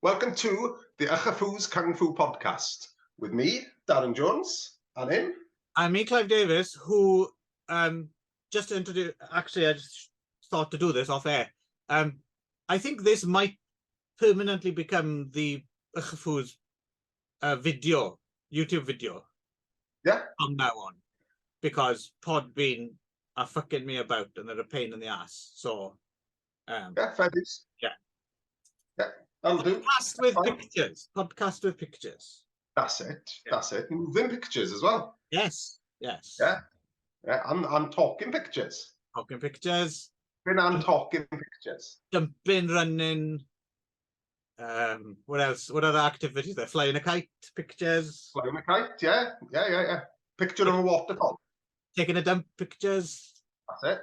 Welcome to the YCHYFUS Kung Fu podcast with me, Darren Jones, and him. And me, Clive Davis, who just to introduce. Actually, I just thought to do this off air. I think this might permanently become the YCHYFUS YouTube video. Yeah. From now on, because Podbean are fucking me about and they're a pain in the ass. So, yeah, fair dues. Yeah. Yeah, that'll do. Podcast with pictures. Podcast with pictures. That's it. Yeah. That's it. Moving pictures as well. Yes. Yes. Yeah. Yeah. I'm talking pictures. Talking pictures. I'm talking pictures. Jumping, running. What else? What other activities there? Flying a kite, pictures. Flying a kite, yeah. Picture of a waterfall. Taking a dump, pictures. That's it.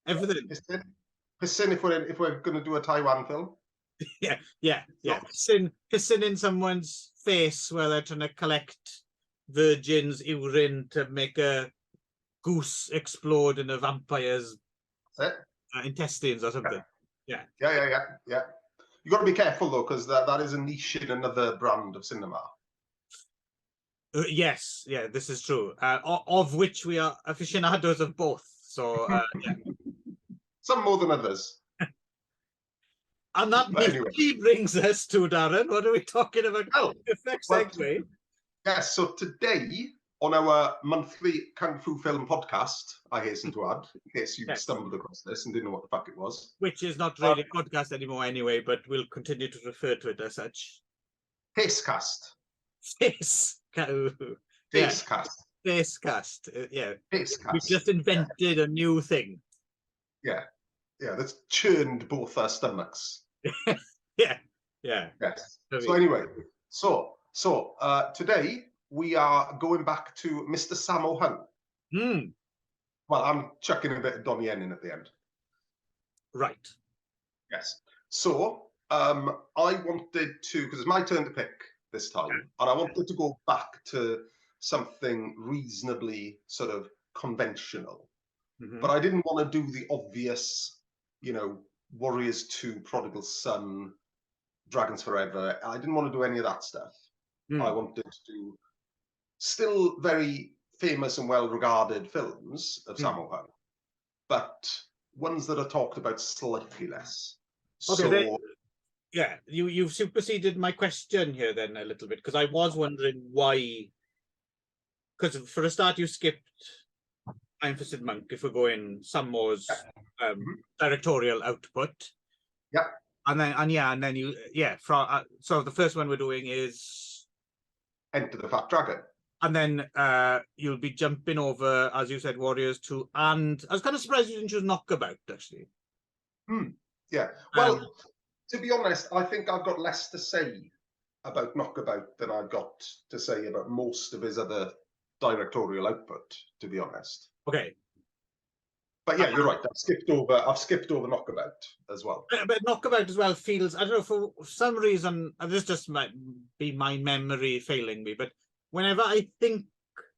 Everything. Pissing if we're going to do a Taiwan film. Yeah. Pissing in someone's face while they're trying to collect virgin's urine to make a goose explode in a vampire's intestines or something. Yeah. You got to be careful though, because that is a niche in another brand of cinema. Yes, yeah, this is true. Of which we are aficionados of both. So yeah. Some more than others. And that anyway brings us to, Darren, what are we talking about? Perfect segue. Yes, so today on our monthly Kung Fu film podcast, I hasten to add, in case you stumbled across this and didn't know what the fuck it was. Which is not really a podcast anymore anyway, but we'll continue to refer to it as such. Facecast. Facecast. Yeah. Facecast. We've just invented a new thing. Yeah, that's churned both our stomachs. Yeah. Yes. So anyway, today we are going back to Mr. Sammo Hung. Well, I'm chucking a bit of Donnie Yen in at the end. Right. Yes. So I wanted to, because it's my turn to pick this time, and I wanted to go back to something reasonably sort of conventional. But I didn't want to do the obvious, Warriors 2, Prodigal Son, Dragons Forever. I didn't want to do any of that stuff. I wanted to do still very famous and well-regarded films of Sammo Hung, but ones that are talked about slightly less. Okay, you've superseded my question here then a little bit, because I was wondering why. Because for a start, you skipped Emphasis Monk, if we're going Sammo's directorial output. Yeah. And then you so the first one we're doing is Enter the Fat Dragon. And then you'll be jumping over, as you said, Warriors 2, and I was kind of surprised you didn't choose Knockabout, actually. Yeah. Well, to be honest, I think I've got less to say about Knockabout than I've got to say about most of his other directorial output, to be honest. Okay. But yeah, you're right. I've skipped over Knockabout as well. But Knockabout as well feels, I don't know, for some reason, and this just might be my memory failing me, but whenever I think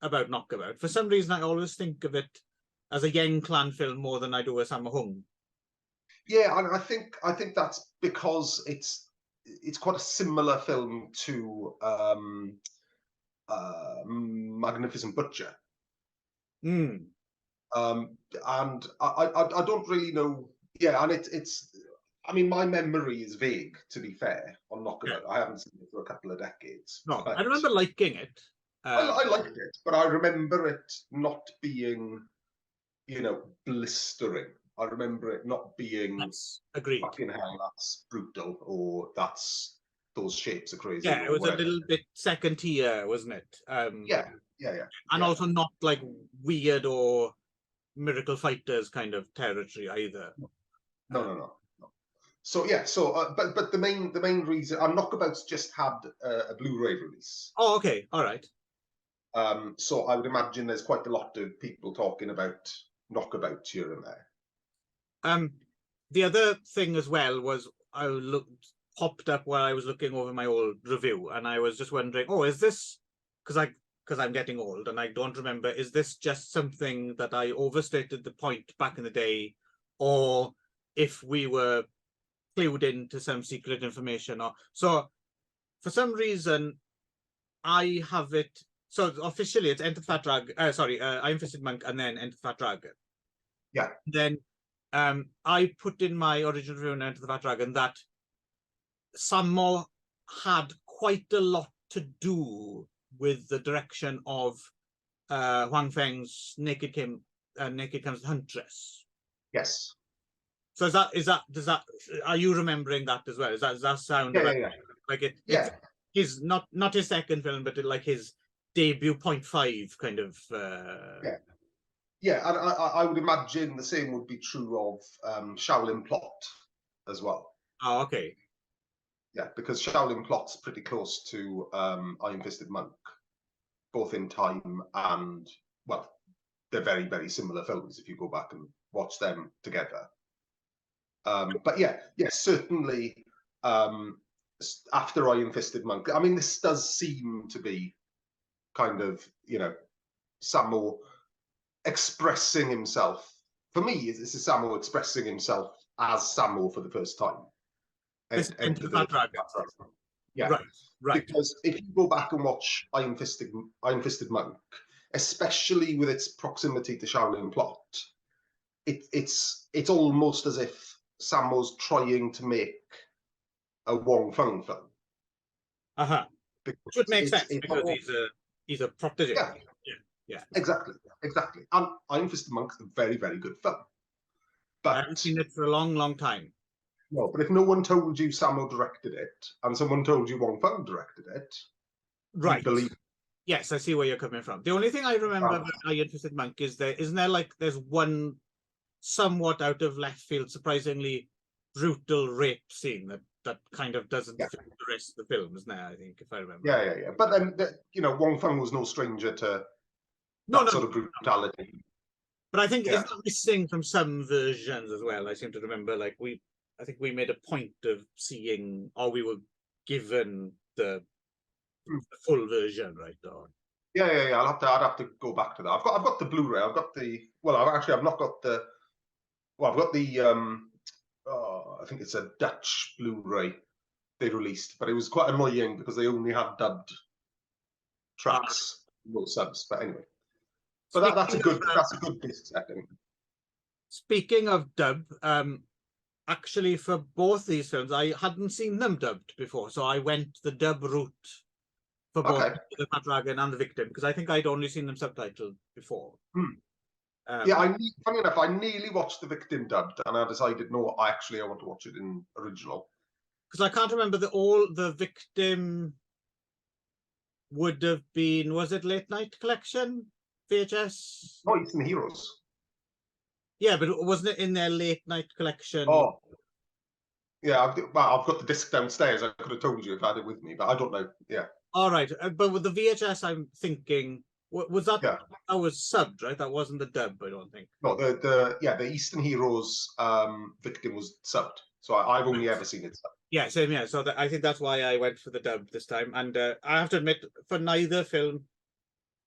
about Knockabout, for some reason I always think of it as a Yen Clan film more than I do a Sammo Hung. Yeah, and I think that's because it's quite a similar film to Magnificent Butcher. And I don't really know. Yeah, and it's. I mean, my memory is vague, to be fair, on Knockabout. I haven't seen it for a couple of decades. No, I remember liking it. I liked it, but I remember it not being, blistering. I remember it not being. Agreed. Fucking hell, that's brutal, or those shapes are crazy. Yeah, it was a little bit second tier, wasn't it? Yeah. And also not like weird or Miracle Fighters kind of territory either. No. So yeah, but the main reason, Knockabout's just had a Blu-ray release. Oh, okay, all right. So I would imagine there's quite a lot of people talking about Knockabout here and there. The other thing as well was popped up while I was looking over my old review, and I was just wondering, is this because I'm getting old and I don't remember, is this just something that I overstated the point back in the day, or if we were clued into some secret information. Or so for some reason, I have it. So officially, it's Enter the Fat Dragon. Iron Fisted Monk, and then Enter the Fat Dragon. Yeah. Then I put in my original review on Enter the Fat Dragon that Sammo had quite a lot to do with the direction of Huang Feng's Naked Comes the Huntress. Yes. So are you remembering that as well? Does that sound like it? Yeah. It's not his second film, but like his debut 0.5 kind of. Yeah, and I would imagine the same would be true of Shaolin Plot as well. Oh, okay. Yeah, because Shaolin Plot's pretty close to Iron Fisted Monk, both in time and, well, they're very, very similar films if you go back and watch them together. But yeah, certainly after Iron Fisted Monk, I mean, this does seem to be kind of, Sammo expressing himself. For me, this is Sammo expressing himself as Sammo for the first time. Enter the Fat Dragon. Yeah, right. Because if you go back and watch Iron Fisted Monk, especially with its proximity to Shaolin Plot, it's almost as if Sammo's trying to make a Wong Feng film. Which would make sense because he's a protege. Yeah. Exactly. And Iron Fisted Monk is a very, very good film. But I haven't seen it for a long, long time. No, but if no one told you Sammo directed it and someone told you Wong Feng directed it, right? You believe. Yes, I see where you're coming from. The only thing I remember about Iron Fisted Monk is there's one somewhat out of left field, surprisingly brutal rape scene that kind of doesn't fit the rest of the film, isn't there? I think, if I remember. Yeah. But then, Wong Feng was no stranger to that sort of brutality. But I think it's missing from some versions as well. I seem to remember, I think we made a point of seeing, or we were given the full version, right? Or... Yeah. I'd have to go back to that. I've got the Blu-ray. I've not got the. Well, I've got the. I think it's a Dutch Blu-ray they released, but it was quite annoying because they only had dubbed tracks, no subs. But anyway, but that's a good disc setting. Speaking of dub, actually for both these films, I hadn't seen them dubbed before, so I went the dub route for both The Fat Dragon and The Victim, because I think I'd only seen them subtitled before. Funny enough, I nearly watched The Victim dubbed, and I decided, no, I want to watch it in original. Because I can't remember The Victim would have been, was it Late Night Collection VHS? No, Eastern Heroes. Yeah, but wasn't it in their Late Night Collection? Oh, yeah. I've got the disc downstairs. I could have told you if I had it with me, but I don't know. Yeah. All right, but with the VHS, I'm thinking, was that that was subbed, right? That wasn't the dub, I don't think. No, the Eastern Heroes Victim was subbed, so I've only ever seen it subbed. Yeah, same here. So I think that's why I went for the dub this time, and I have to admit, for neither film,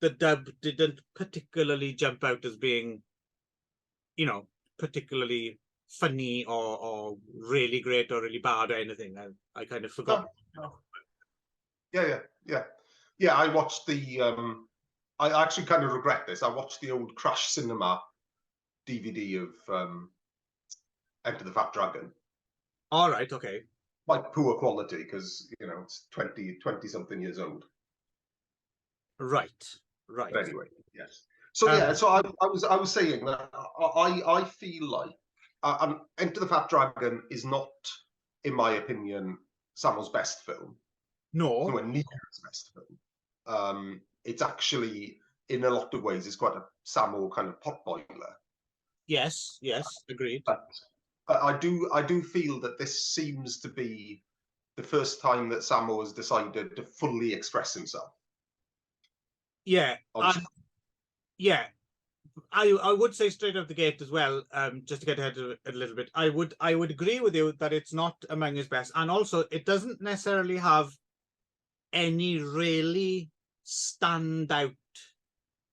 the dub didn't particularly jump out as being, particularly funny or really great or really bad or anything. I kind of forgot. Yeah. I watched the. I actually kind of regret this. I watched the old Crash Cinema DVD of Enter the Fat Dragon. All right. Okay. Quite poor quality because it's 20 something years old. Right. But anyway, yes. So so I was saying that I feel like Enter the Fat Dragon is not, in my opinion, Sammo's best film. No. It's nowhere near his best film. It's actually, in a lot of ways, it's quite a Sammo kind of potboiler. Yes, agreed. But I do feel that this seems to be the first time that Sammo has decided to fully express himself. Yeah, I would say straight off the gate as well, just to get ahead of it a little bit, I would agree with you that it's not among his best, and also it doesn't necessarily have any really standout,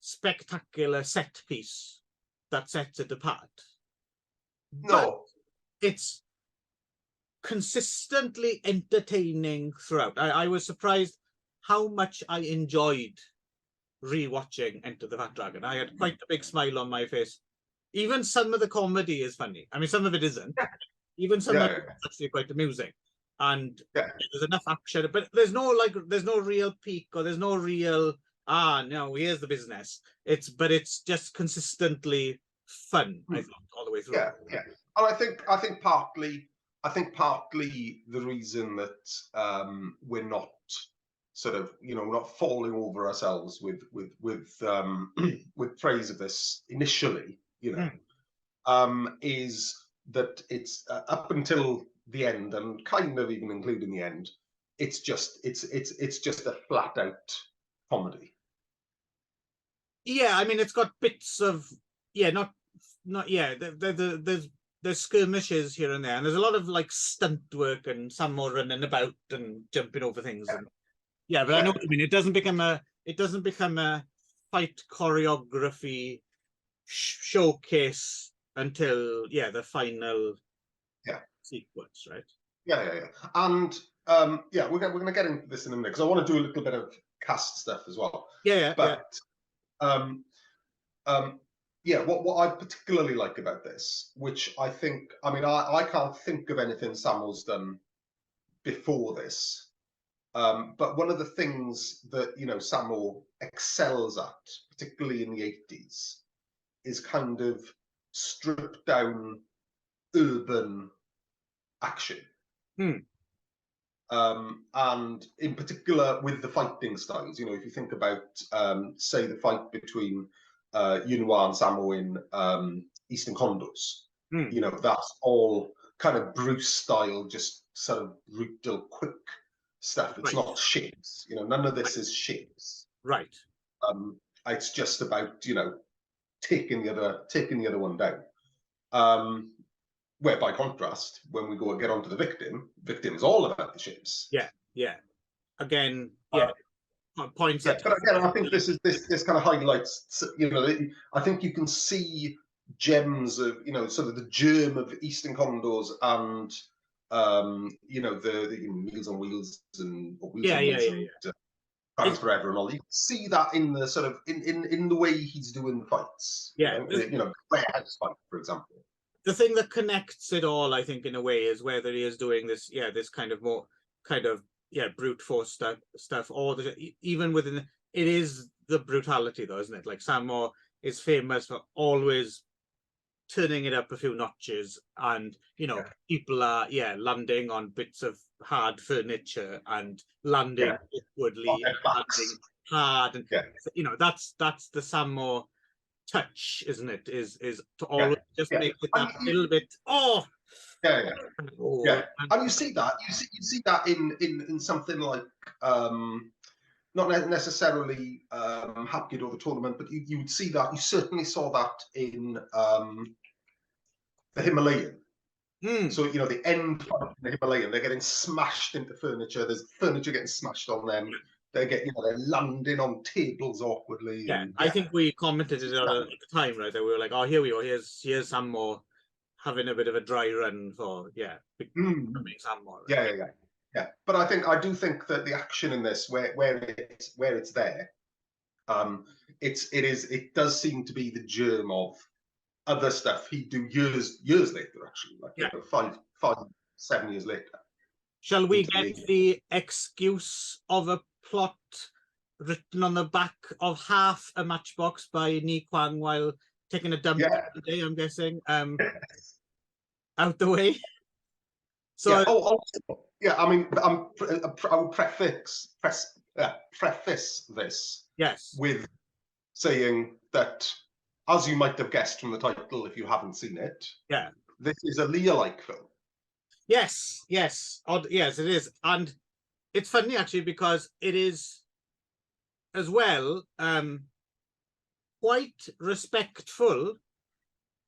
spectacular set piece that sets it apart. No, but it's consistently entertaining throughout. I was surprised how much I enjoyed rewatching Enter the Fat Dragon. I had quite a big smile on my face. Even some of the comedy is funny. I mean, some of it isn't. Even some of it is actually quite amusing. And there's enough action, but there's no real peak, or there's no real no, here's the business. It's just consistently fun, I think, all the way through. Yeah. And I think partly the reason that we're not sort of, not falling over ourselves with with praise of this initially, is that it's up until the end, and kind of even including the end, it's just a flat out comedy. Yeah, I mean, it's got bits of there's skirmishes here and there, and there's a lot of like stunt work and Sammo running about and jumping over things. And but I know what you mean. It doesn't become a fight choreography showcase until the final sequence, right? And we're gonna get into this in a minute, because I want to do a little bit of cast stuff as well. What I particularly like about this, which I think, I can't think of anything Sammo's done before this, but one of the things that Sammo excels at, particularly in the 80s, is kind of stripped down urban action. And in particular with the fighting styles, if you think about say the fight between Yunhua and Sammo in Eastern Condos, that's all kind of Bruce style, just sort of brutal, quick stuff. It's not shapes, none of this is shapes. Right. It's just about taking the other one down. Where by contrast, when we get onto the victim is all about the shapes. Again, points. But again, I think this kind of highlights. I think you can see gems of sort of the germ of Eastern Condos and the Meals on Wheels and Wheels on Wheels and Crimes Forever and all. You can see that in the sort of in the way he's doing the fights. Warehouse fight, for example. The thing that connects it all, I think, in a way, is whether he is doing this, this kind of more brute force stuff, or even within it is the brutality, though, isn't it? Like Sammo is famous for always turning it up a few notches, and people are landing on bits of hard furniture and landing awkwardly, landing hard, and that's the Sammo touch, isn't it? Is to always just make it that little bit. And you see that in something like not necessarily Hapkido or the tournament, but you would see that. You certainly saw that in the Himalayan. So the end fight in the Himalayan, they're getting smashed into furniture. There's furniture getting smashed on them. They're landing on tables awkwardly. I think we commented it at the time, right? That we were like, oh, here we go. Here's Sammo having a bit of a dry run for Sammo. Right? But I do think that the action in this, where it's there, it does seem to be the germ of other stuff he'd do years later, actually, like 5-7 years later. Shall we get the excuse of a plot written on the back of half a matchbox by Ni Kwang while taking a dump today, I'm guessing, out the way? So I mean, I would preface this with saying that, as you might have guessed from the title if you haven't seen it, this is a Lear-like film. Yes, it is. And it's funny, actually, because it is, as well, quite respectful,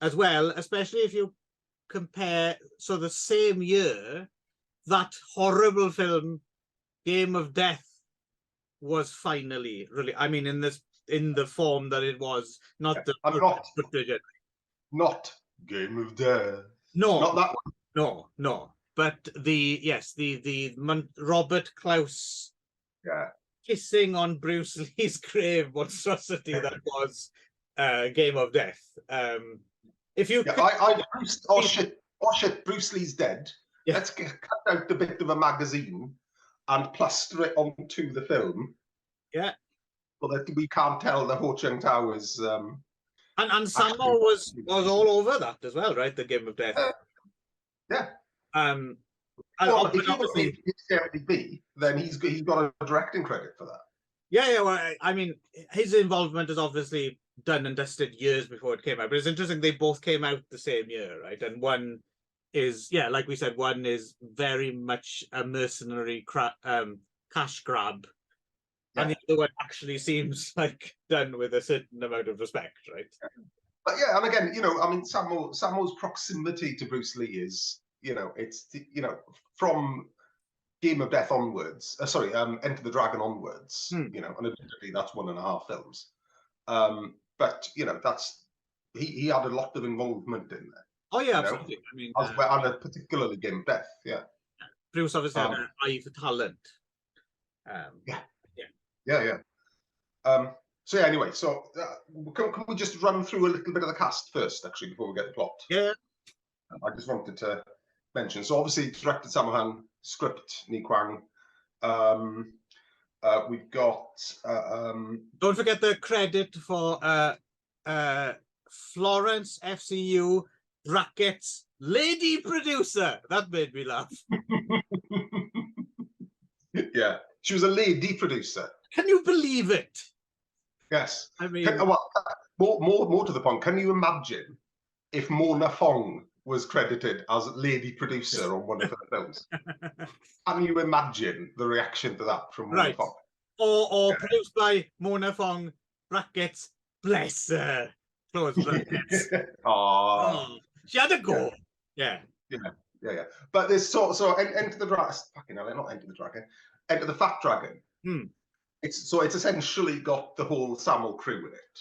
as well, especially if you compare, so the same year, that horrible film, Game of Death, was finally released. I mean, in the form that it was, not not Game of Death. No, not that one. No. but Robert Klaus kissing on Bruce Lee's grave monstrosity that was Game of Death. If you oh shit, Bruce Lee's dead. Yeah. Let's cut out a bit of a magazine and plaster it onto the film. Yeah. So that we can't tell the Ho Chung Towers. And Sammo was all over that as well, right? The Game of Death. Yeah. Well, if you obviously be, then he's got a directing credit for that. Yeah. Well, I mean, his involvement is obviously done and dusted years before it came out. But it's interesting they both came out the same year, right? And one is, like we said, one is very much a mercenary cash grab. Yeah. And the other one actually seems like done with a certain amount of respect, right? But yeah, and again, I mean, Sammo's proximity to Bruce Lee is, it's, from Game of Death onwards, Enter the Dragon onwards, and admittedly that's 1.5 films. But, that's, he had a lot of involvement in there. Oh, yeah, absolutely. I mean, and particularly Game of Death, yeah. Bruce obviously had an eye for talent. Yeah. So yeah, anyway, can we just run through a little bit of the cast first, actually, before we get the plot? Yeah. I just wanted to mention. So obviously, directed Sammo Hung, script Ni Kwang. We've got. Don't forget the credit for Florence FCU brackets lady producer. That made me laugh. Yeah, she was a lady producer. Can you believe it? Yes. I mean, more to the point. Can you imagine if Mona Fong was credited as lady producer on one of her films? Can you imagine the reaction to that from Mona Fong? Or produced by Mona Fong brackets bless her close brackets. Oh, she had a go. Yeah. But there's so Enter the Dragon. Fucking hell, not Enter the Dragon. Enter the Fat Dragon. It's essentially got the whole Sammo crew in it.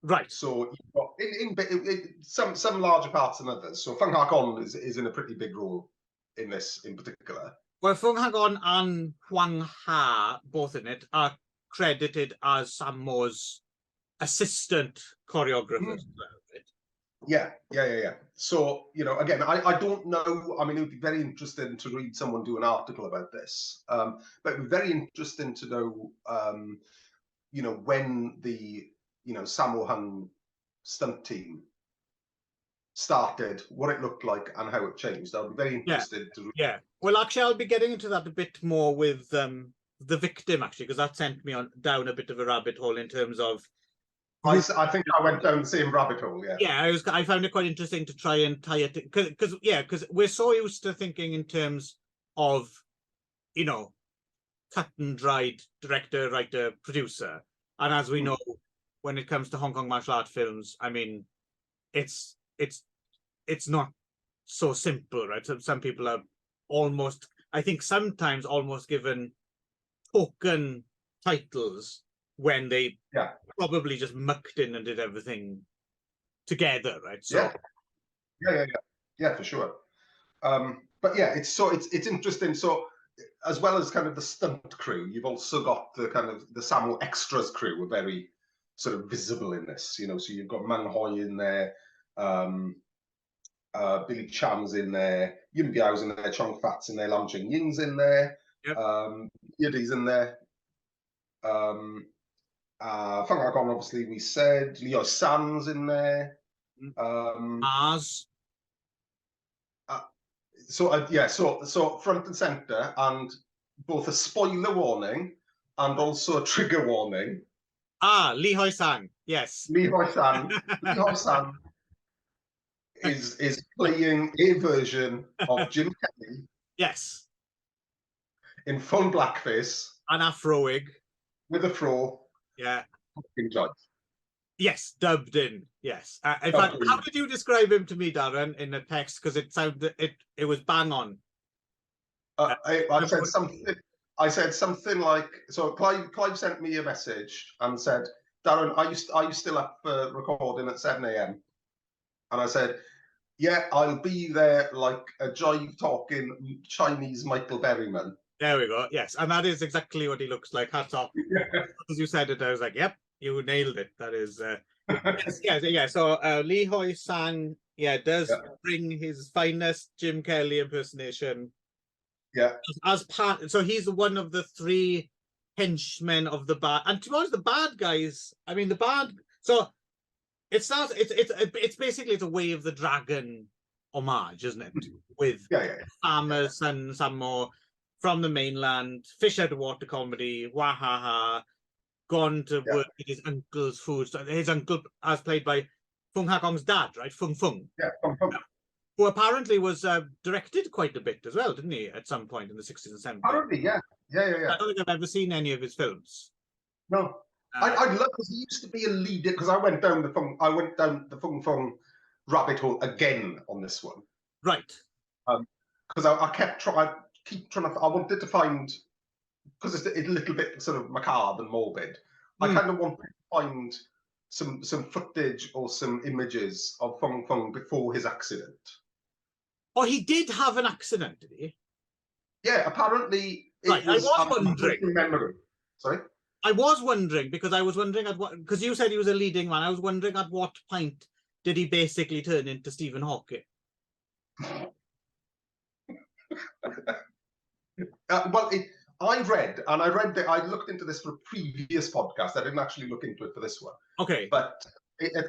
Right. So you've got in some larger parts than others. So Fung Ha-gong is in a pretty big role in this in particular. Well, Fung Ha-gong and Hwang Ha, both in it, are credited as Sammo's assistant choreographers. Yeah. So, again, I don't know. I mean, it would be very interesting to read someone do an article about this. But it would be very interesting to know, when the, Sammo Hung stunt team started, what it looked like and how it changed. I'll be very interested to read. Yeah. Well, actually, I'll be getting into that a bit more with the victim, actually, because that sent me down a bit of a rabbit hole in terms of I think I went down the same rabbit hole. Yeah, I found it quite interesting to try and tie it because we're so used to thinking in terms of cut and dried director, writer, producer, and as we know, when it comes to Hong Kong martial art films, I mean, it's not so simple, right? Some people are almost, I think, sometimes almost given token titles when they probably just mucked in and did everything together, right? So yeah, for sure. But yeah, it's interesting. So as well as kind of the stunt crew, you've also got the kind of the Sammo extras crew are very sort of visible in this. So you've got Man Hoi in there, Billy Chan's in there, Yun Biao's in there, Chong Fat's in there, Lam Ching Ying's in there, Yadi's in there. Fung Ha-gong, obviously, we said. Leo San's in there. So front and center, and both a spoiler warning and also a trigger warning. Lee Hoi San, yes. Lee Hoi San. Lee Hoi San is playing a version of Jim Kelly. Yes. In full blackface. An afro wig. With a fro. Yeah. Judge. Yes, dubbed in. Yes. In fact, how did you describe him to me, Darren, in the text? Because it sounded it was bang on. I said something like, so Clive sent me a message and said, Darren, are you still up for recording at 7 a.m? And I said, Yeah, I'll be there like a jive talking Chinese Michael Berryman. There we go. Yes, and that is exactly what he looks like. Hats off. As you said it, I was like, "Yep, you nailed it." That is, yeah. So Lee Hoi Sang, does bring his finest Jim Kelly impersonation. Yeah. As part, so he's one of the three henchmen of the bad, and to be honest, the bad guys. I mean, the bad. So it's not. It's basically it's a Way of the Dragon homage, isn't it? With farmers and some more from the mainland, fish out of water comedy, wahaha, gone to work with his uncle's food. So his uncle, as played by Fung Ha Kong's dad, right? Fung Fung. Yeah, Fung Fung. Who apparently was directed quite a bit as well, didn't he? At some point in the 60s and 70s. Apparently, yeah. I don't think I've ever seen any of his films. No. I'd love, because he used to be a leader, because I went down the Fung Fung rabbit hole again on this one. Right. Because I kept trying to, I wanted to find, because it's a little bit sort of macabre and morbid, I kind of wanted to find some footage or some images of Fung Fung before his accident. Oh, he did have an accident, did he? Yeah, apparently it was I was wondering. Memory. Sorry? I was wondering, because I was wondering at what, because you said he was a leading man, I was wondering at what point did he basically turn into Stephen Hawking? Well, I read that I looked into this for a previous podcast. I didn't actually look into it for this one. Okay. But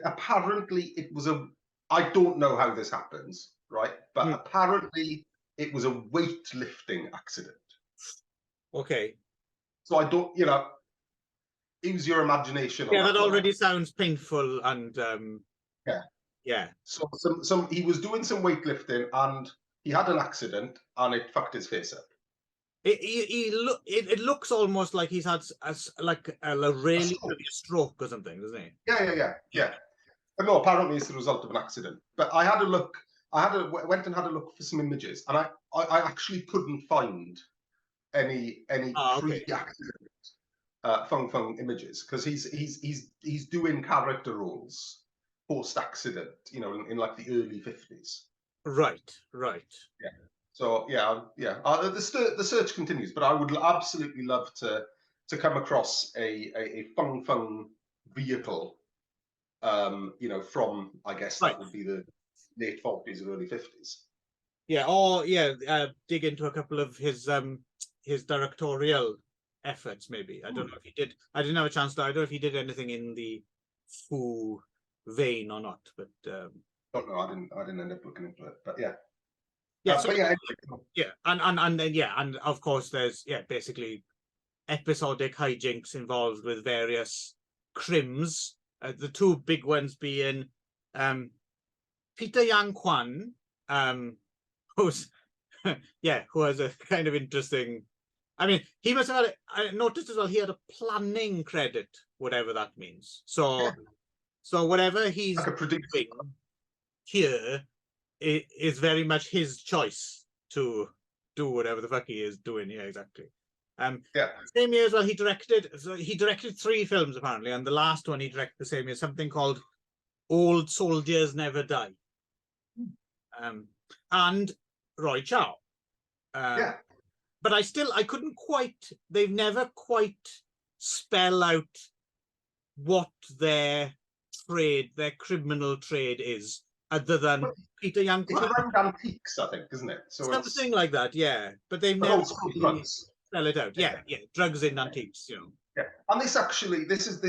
apparently it was I don't know how this happens, right? But apparently it was a weightlifting accident. Okay. So I don't, use your imagination. Yeah, that already sounds painful and yeah. So he was doing some weightlifting and he had an accident and it fucked his face up. It looks almost like he's had a really stroke or something, doesn't he? Yeah. But no, apparently it's the result of an accident. But I had a look. Went and had a look for some images, and I actually couldn't find any pre-accident Fung Fung images, because he's doing character roles post-accident, in like the early 50s. Right. Yeah. So yeah. The search continues, but I would absolutely love to come across a Fung Fung vehicle, from, I guess that would be the late 40s or early 50s. Yeah, or dig into a couple of his directorial efforts, maybe. I don't know if he did. I didn't have a chance to. I don't know if he did anything in the Fu vein or not, but don't know. I didn't end up looking into it, but yeah. And of course there's basically episodic hijinks involved with various crims. The two big ones being Peter Yang Kwan, who's who has a kind of interesting. I mean, he must have had. I noticed as well he had a planning credit, whatever that means. So whatever he's doing here is very much his choice to do whatever the fuck he is doing. Yeah, exactly. Same year as well, he directed 3 films apparently, and the last one he directed the same year, something called Old Soldiers Never Die. And Roy Chow. But I couldn't quite, they've never quite spell out what their criminal trade is, other than Peter Yang Kwan. It's around antiques, I think, isn't it? So something like that, yeah. But they've never spell it out. Yeah, drugs in antiques, Yeah, and this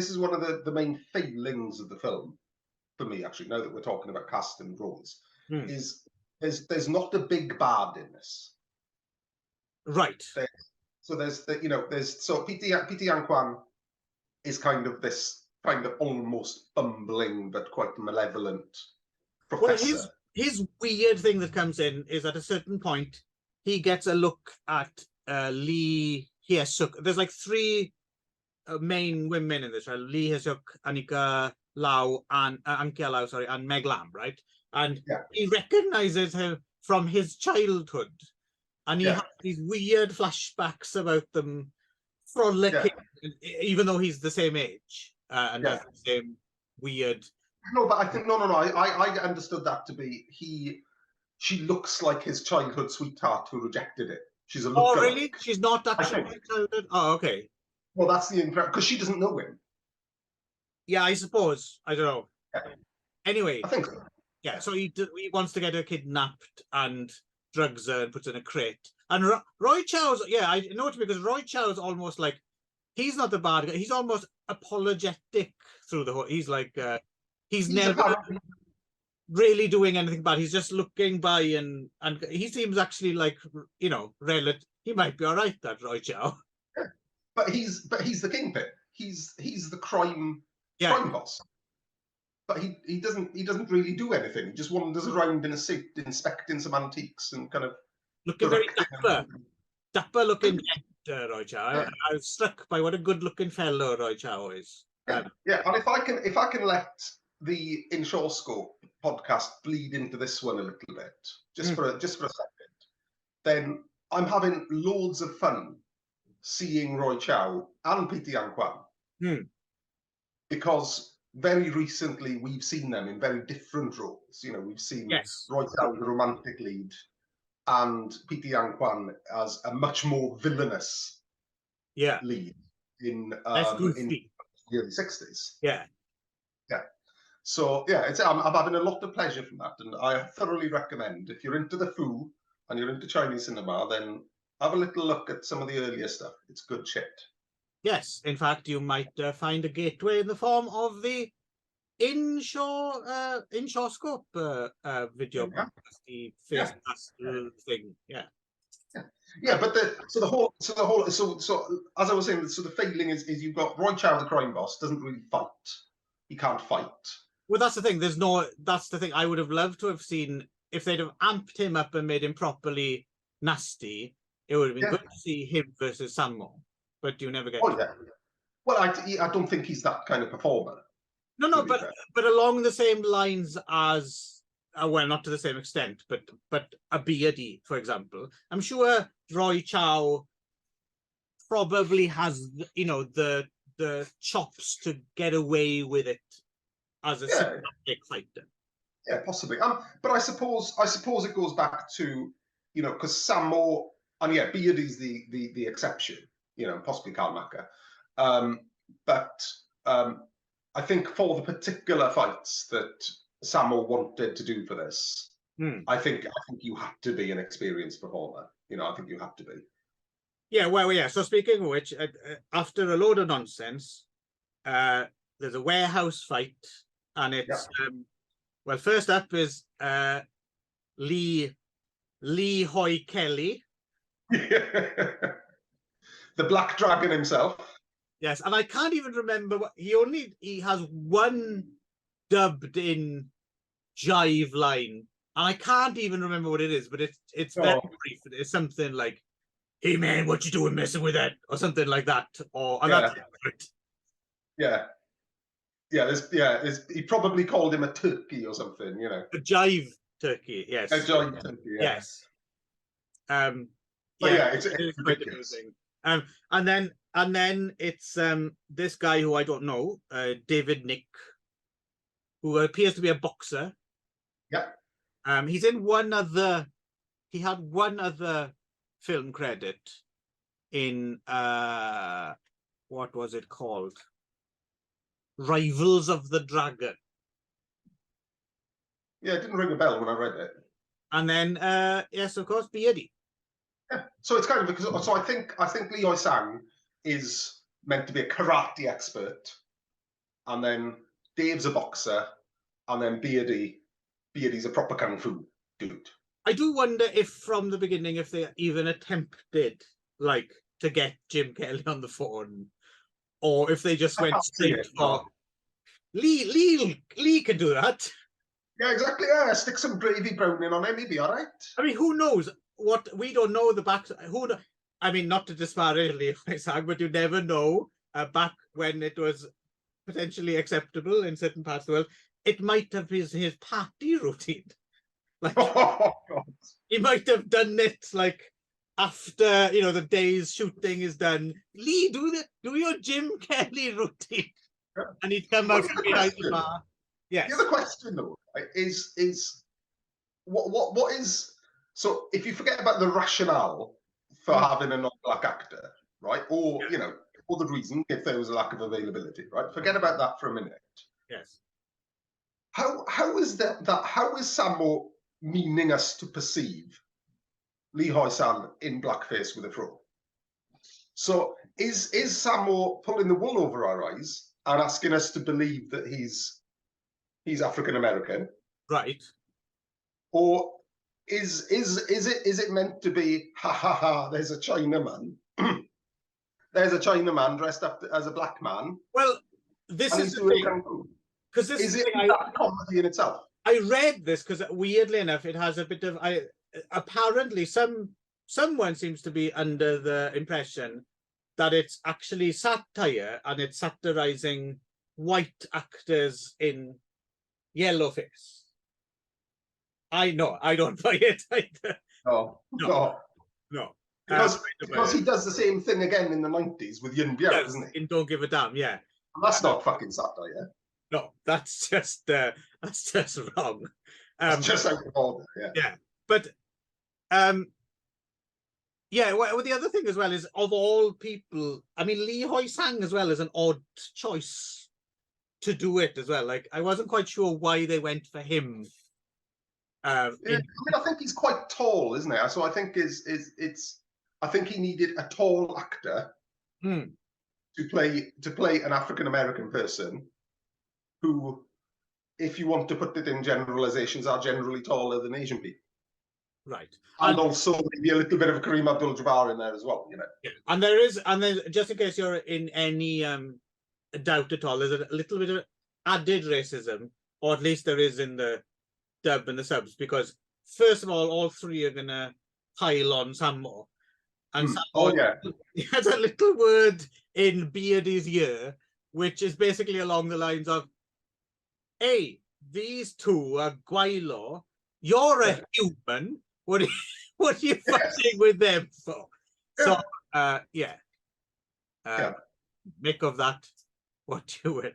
is one of the main failings of the film for me, actually. Now that we're talking about cast and roles, is there's not a big bad in this. Right. So Peter Yang Kwan is kind of this kind of almost bumbling but quite malevolent professor. Well, his weird thing that comes in is at a certain point he gets a look at Lee Hye-suk. There's like 3 main women in this, right? Lee Hye-suk, Annika Lau, and Ankia Lau, sorry, and Meg Lam, right? And he recognizes her from his childhood, and he has these weird flashbacks about them frolicking, even though he's the same age and has the same weird No, but I think no. I understood that to be she looks like his childhood sweetheart who rejected it. She's a Oh, lookalike. really? She's not I actually think. childhood? Oh, okay. Well, that's the impression because she doesn't know him. Yeah, I suppose. I don't know. Yeah, Anyway, I think so. yeah. So he wants to get her kidnapped and drugs her and puts her in a crate. And Roy Chow's, yeah, I know it because Roy Chow's almost like he's not the bad guy. He's almost apologetic through the whole. He's like he's never really doing anything bad. He's just looking by and he seems actually like relative. He might be all right, that Roy Chow. Yeah. But he's the kingpin. He's the crime boss. But he doesn't really do anything. He just wanders around in a suit, inspecting some antiques and kind of looking very dapper looking Roy Chow. Yeah. I was struck by what a good looking fellow Roy Chow is. Yeah, and if I can let the Inshore Scope podcast bleed into this one a little bit, just for a second, then I'm having loads of fun seeing Roy Chow and Peter Yan Kwan because very recently we've seen them in very different roles. You know, we've seen Roy Chow the romantic lead and Peter Yan Kwan as a much more villainous lead in the early 60s. Yeah. So yeah, I'm having a lot of pleasure from that, and I thoroughly recommend if you're into the Fu and you're into Chinese cinema, then have a little look at some of the earlier stuff. It's good shit. Yes, in fact, you might find a gateway in the form of the Inshore Scope video, the face thing. Yeah, but so as I was saying, so the failing is you've got Roy Chow, the crime boss, doesn't really fight. He can't fight. Well, that's the thing. That's the thing. I would have loved to have seen if they'd have amped him up and made him properly nasty. It would have been good to see him versus Sammo, but you never get. Oh yeah. Well, I don't think he's that kind of performer. No, but along the same lines as well, not to the same extent, but a Beardy, for example. I'm sure Roy Chow probably has the chops to get away with it as a sympathetic fighter. Yeah, possibly. But I suppose it goes back to because Sammo and Beardy's the exception. Possibly Karl Maka. But I think for the particular fights that Sammo wanted to do for this, I think you have to be an experienced performer. I think you have to be. Yeah, well, yeah. So speaking of which, after a load of nonsense, there's a warehouse fight, and it's well. First up is Lee Hoy Kelly, the Black Dragon himself. Yes, and I can't even remember what he has one dubbed in jive line, and I can't even remember what it is, but it's very brief. It's something like, "Hey man, what you doing messing with that?" or something like that. Or he probably called him a turkey or something, A jive turkey, yes. A jive turkey, yes. It's quite amusing. And then it's this guy who I don't know, David Nick, who appears to be a boxer. Yeah. He's in he had one other film credit in what was it called? Rivals of the Dragon. Yeah, it didn't ring a bell when I read it. And then yes, of course, Beardy. Yeah. So it's kind of because I think Lee Hoi Sang is meant to be a karate expert, and then Dave's a boxer, and then Beardy's a proper kung fu dude. I do wonder if from the beginning, if they even attempted to get Jim Kelly on the phone, or if they just went straight for Lee can do that. Yeah, exactly. Yeah, stick some gravy browning on him, he'd be all right. I mean, who knows? What we don't know the back. I mean, not to disparage Lee Hoi Sang, but you never know. Back when it was potentially acceptable in certain parts of the world, it might have been his party routine. He might have done it after the day's shooting is done. Lee, do your Jim Kelly routine, and he'd come out from behind the bar. Yes. The other question though, right, is what is, so if you forget about the rationale for having a non-black actor, right, or you know, or the reason if there was a lack of availability, right, forget about that for a minute. Yes. How is that how is Sammo meaning us to perceive Lee Hoi-san in blackface with a fro? So is Sammo pulling the wool over our eyes and asking us to believe that he's African American, right? Or is it meant to be, ha ha ha, there's a Chinaman, there's a Chinaman dressed up as a black man, Well, this and is he's the doing thing, kung fu? because this Is is it the thing, that comedy in itself? I read this because weirdly enough, it has a bit of apparently someone seems to be under the impression that it's actually satire and it's satirizing white actors in yellowface. I don't buy it either. No. Because he does the same thing again in the 90s with Yun Biao, doesn't he? In Don't Give a Damn, yeah. And that's not fucking satire. No, that's just wrong. That's just out of order, yeah. Yeah, but yeah, well, the other thing as well is, of all people, I mean, Lee Hoi-sang as well is an odd choice to do it as well. Like, I wasn't quite sure why they went for him. I mean, I think he's quite tall, isn't he? So I think I think he needed a tall actor to play an African American person who, if you want to put it in generalizations, are generally taller than Asian people. Right. And also maybe a little bit of a Kareem Abdul-Jabbar in there as well, you know. Yeah. And then just in case you're in any doubt at all, there's a little bit of added racism, or at least there is in the dub and the subs, because first of all three are gonna pile on Sammo. And Sammo, he has a little word in Beardy's ear, which is basically along the lines of, hey, these two are Gwailo, you're a human, what are you fussing with them for? So make of that what you will.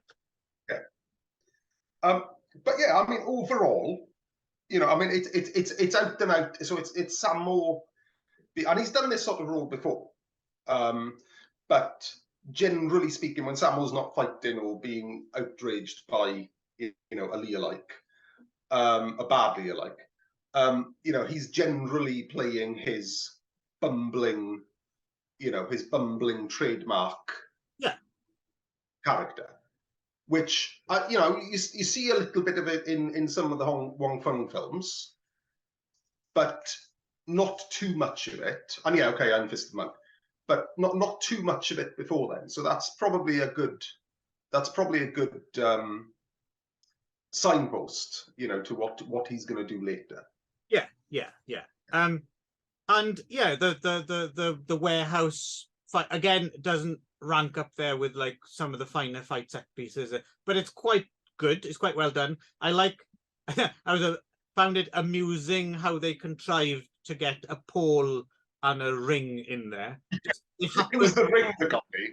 But yeah, I mean, overall, you know, I mean, it's out and out. So it's Sammo, and he's done this sort of role before. But generally speaking, when Sammo's not fighting or being outraged by, you know, a Leah-like, a bad Leah-like, you know, he's generally playing his bumbling, you know, his bumbling trademark character, which, you know, you see a little bit of it in some of the Wong Fung films, but not too much of it. And yeah, okay, I'm Fist of Monk, but not too much of it before then. So that's probably a good signpost, you know, to what he's going to do later. Yeah. And yeah, the warehouse fight again doesn't rank up there with like some of the finer fight set pieces, but it's quite good. It's quite well done. I like. Found it amusing how they contrived to get a pole and a ring in there. It was the ring that got me.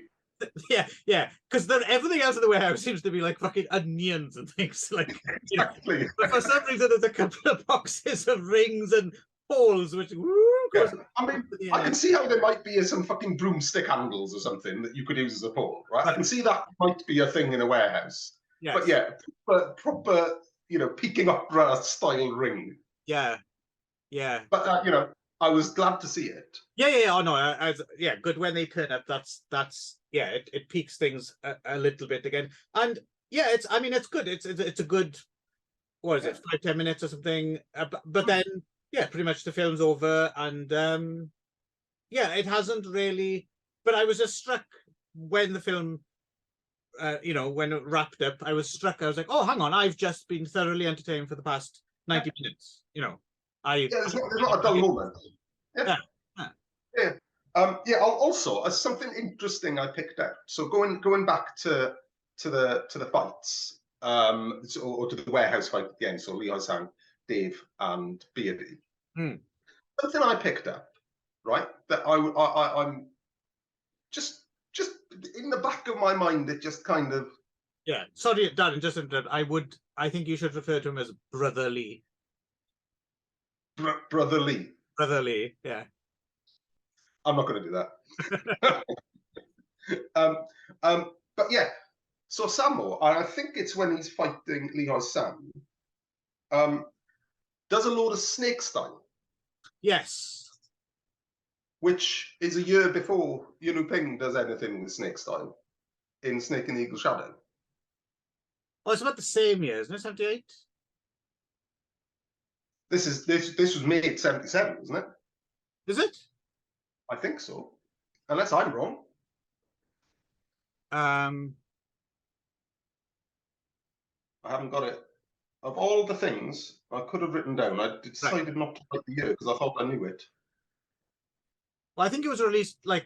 Yeah, because everything else in the warehouse seems to be like fucking onions and things. Like, exactly. You know, but for some reason, there's a couple of boxes of rings and poles, which I mean, I can see how there might be some fucking broomstick handles or something that you could use as a pole, right? I can see that might be a thing in a warehouse. Yes. But yeah, proper, you know, peaking opera style ring. Yeah. But you know, I was glad to see it. Yeah. Oh no, good when they turn up. That's it peaks things a little bit again, and yeah, it's good. It's a good. What is it? 5-10 minutes or something? But then pretty much the film's over, and it hasn't really. But I was just struck when the film. You know, when it wrapped up, I was struck. I was like, "Oh, hang on! I've just been thoroughly entertained for the past 90 minutes." You know, there's not a dull moment. Also, something interesting I picked out. So going back to the fights, or to the warehouse fight at the end. So Lee Hoi-sang, Dave, and Beardy. Something I picked up, right? That I'm just in the back of my mind, it just kind of. Yeah, sorry, Darren, just interrupt. I would I think you should refer to him as Brother Lee. Brother Lee. Brother Lee, yeah. I'm not going to do that. But yeah, so Sammo, I think it's when he's fighting Lehigh Sam, does a load of snake style. Yes. Which is a year before Yunu Ping does anything with snake style in Snake and the Eagle Shadow. Oh, it's about the same year, isn't it? 78? This was made 77, isn't it? Is it? I think so. Unless I'm wrong. I haven't got it. Of all the things I could have written down, I decided not to write the year because I thought I knew it. Well, I think it was released, like,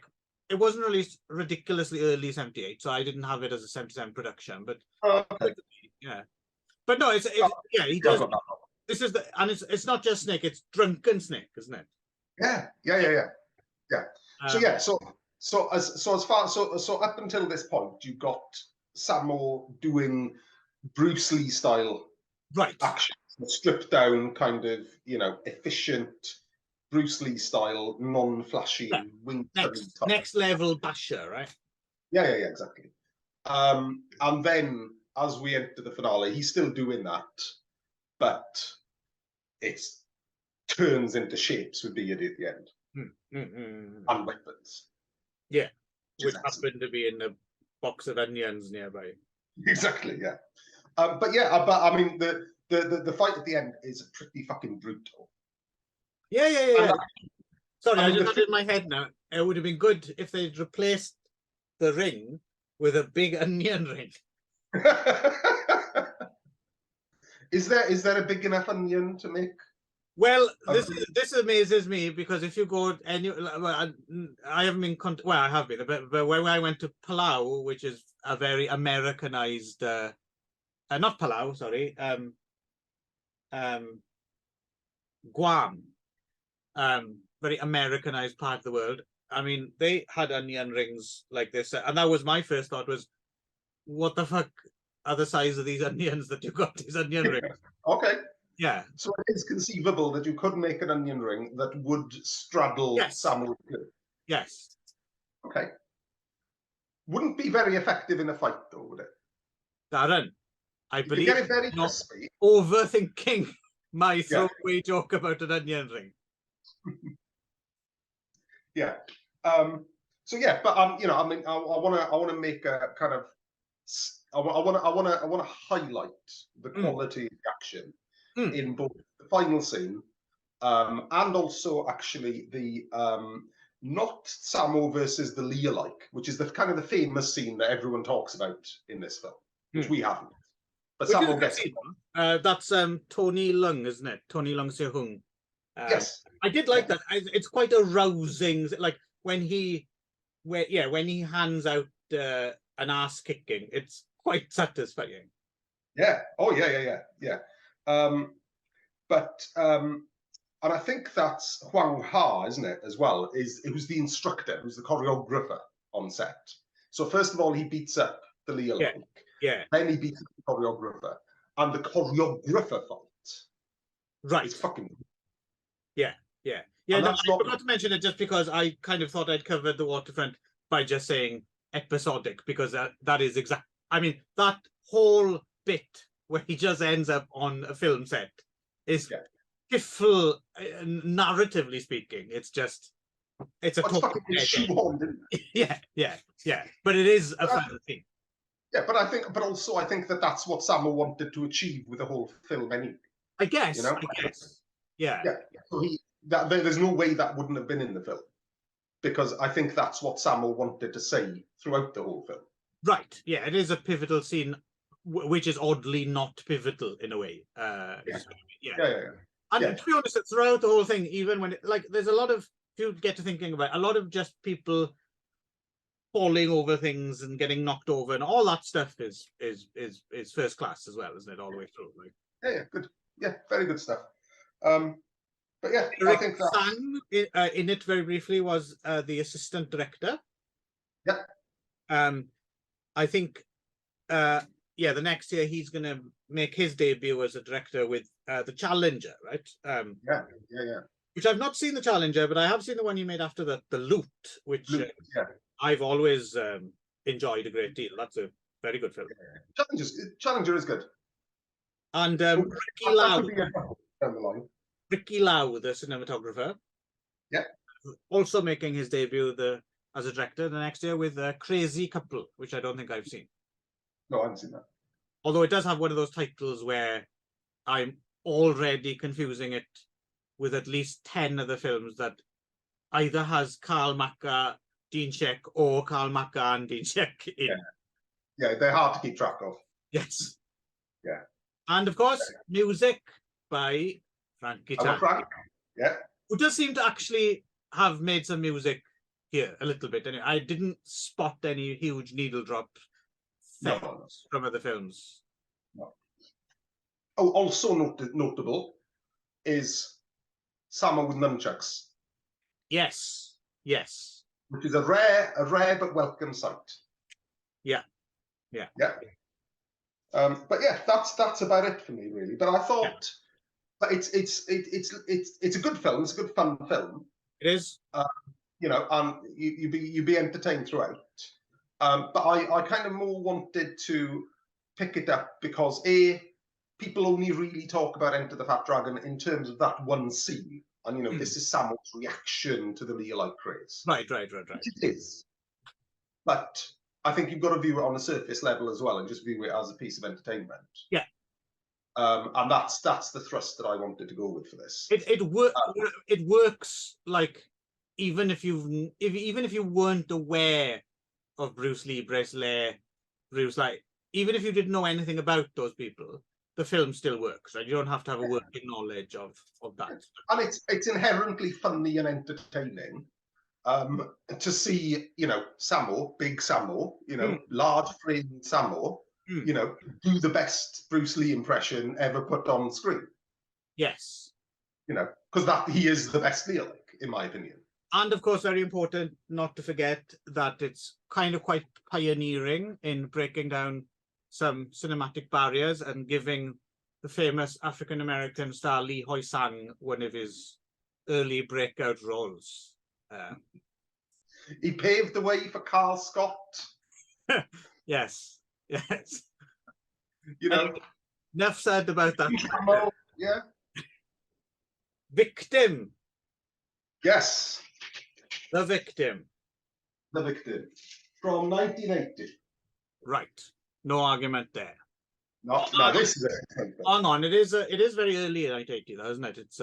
it wasn't released ridiculously early 78, so I didn't have it as a 77 production, but okay. Yeah. But no, yeah, he does. This is and it's not just Snake, it's Drunken Snake, isn't it? Yeah. So up until this point, you got Sammo doing Bruce Lee style action, stripped down, kind of, efficient Bruce Lee style, non-flashy, next level basher, right? Yeah, exactly. And then as we enter the finale, he's still doing that, but it turns into shapes with Beard at the end. And weapons. Yeah, which happened to be in a box of onions nearby. Exactly, yeah. But I mean, the fight at the end is pretty fucking brutal. Yeah. Sorry, I just had it in my head now. It would have been good if they'd replaced the ring with a big onion ring. Is there a big enough onion to make? Well, this amazes me because if you go I haven't been I have been, but when I went to Palau, which is a very Americanized, not Palau, sorry, Guam, very Americanized part of the world. I mean, they had onion rings like this, and that was my first thought was, what the fuck are the size of these onions that you got these onion rings? Okay. Yeah. So it is conceivable that you could make an onion ring that would straddle Sammo. Yes. Okay. Wouldn't be very effective in a fight, though, would it? Darren, I believe get it very crispy. Overthinking my throwaway joke about an onion ring. Yeah. So yeah, but I mean, I want to make a kind of, I want to highlight the quality of the action in both the final scene, and also actually the not Sammo versus the Lee-alike, which is the kind of the famous scene that everyone talks about in this film, which we haven't. But Sammo gets it. That's Tony Lung, isn't it? Tony Lung Se Hung. Yes, I did like that. It's quite a rousing, like when he hands out an ass kicking. It's quite satisfying. Yeah. Oh yeah. And I think that's Huang Ha, isn't it, as well? Who's the instructor, who's the choreographer on set. So first of all, he beats up the Lee-alike. Yeah. Then he beats up the choreographer. And the choreographer fight is fucking... Yeah. No, I forgot to mention it just because I kind of thought I'd covered the waterfront by just saying episodic, because that is exact. I mean, that whole bit where he just ends up on a film set is piffle, narratively speaking. It's a total yeah. But it is a fun thing. Yeah, but I think that that's what Sammo wanted to achieve with the whole film anyway. I guess. Yeah. So there's no way that wouldn't have been in the film, because I think that's what Sammo wanted to say throughout the whole film. Right. Yeah, it is a pivotal scene, which is oddly not pivotal in a way. And to be honest, throughout the whole thing, even when there's a lot of, if you get to thinking about it, a lot of just people falling over things and getting knocked over and all that stuff is first class as well, isn't it? All the way through. Yeah, good. Yeah, very good stuff. But yeah, I think that Sang in it very briefly was the assistant director. Yeah. I think yeah, the next year he's going to make his debut as a director with The Challenger, right? Yeah. Which I've not seen The Challenger, but I have seen the one you made after that, The Loot, which I've always enjoyed a great deal. That's a very good film. Challenger is good. And Ricky Lau, the cinematographer, also making his debut as a director the next year with Crazy Couple, which I don't think I've seen. No, I haven't seen that. Although it does have one of those titles where I'm already confusing it with at least 10 other films that either has Carl Macker, Dean Sheck, or Carl Macker and Dean Sheck in. Yeah, they're hard to keep track of. Yes. Yeah. And of course, music by Frankie Chan. Frank. Yeah. Who does seem to actually have made some music here a little bit. Anyway, I didn't spot any huge needle drop from other films. No. Oh, also notable is Sammo with nunchucks. Yes. Which is a rare but welcome sight. Yeah. But yeah, that's about it for me, really. But I thought, but it's a good film. It's a good fun film. It is. And you be entertained throughout. But I kind of more wanted to pick it up because people only really talk about Enter the Fat Dragon in terms of that one scene, and this is Sammo's reaction to the Leolite craze. Right. Which it is, but I think you've got to view it on a surface level as well, and just view it as a piece of entertainment. Yeah. And that's the thrust that I wanted to go with for this. It works like even if you weren't aware of Bruce Lee, Bruce Lee, even if you didn't know anything about those people, the film still works, right? You don't have to have a working knowledge of that. And it's inherently funny and entertaining. To see, Sammo, big Sammo, large frame Sammo, do the best Bruce Lee impression ever put on screen. Yes. Because he is the best Leolite, in my opinion. And of course, very important not to forget that it's kind of quite pioneering in breaking down some cinematic barriers and giving the famous African-American star Lee Hoi-sang one of his early breakout roles. He paved the way for Carl Scott. Yes. Enough said about that. Yeah. Victim. Yes. The Victim. From 1980. Right. No argument there. No, this is it. Hang on, it is very early in 1980, though, isn't it? It's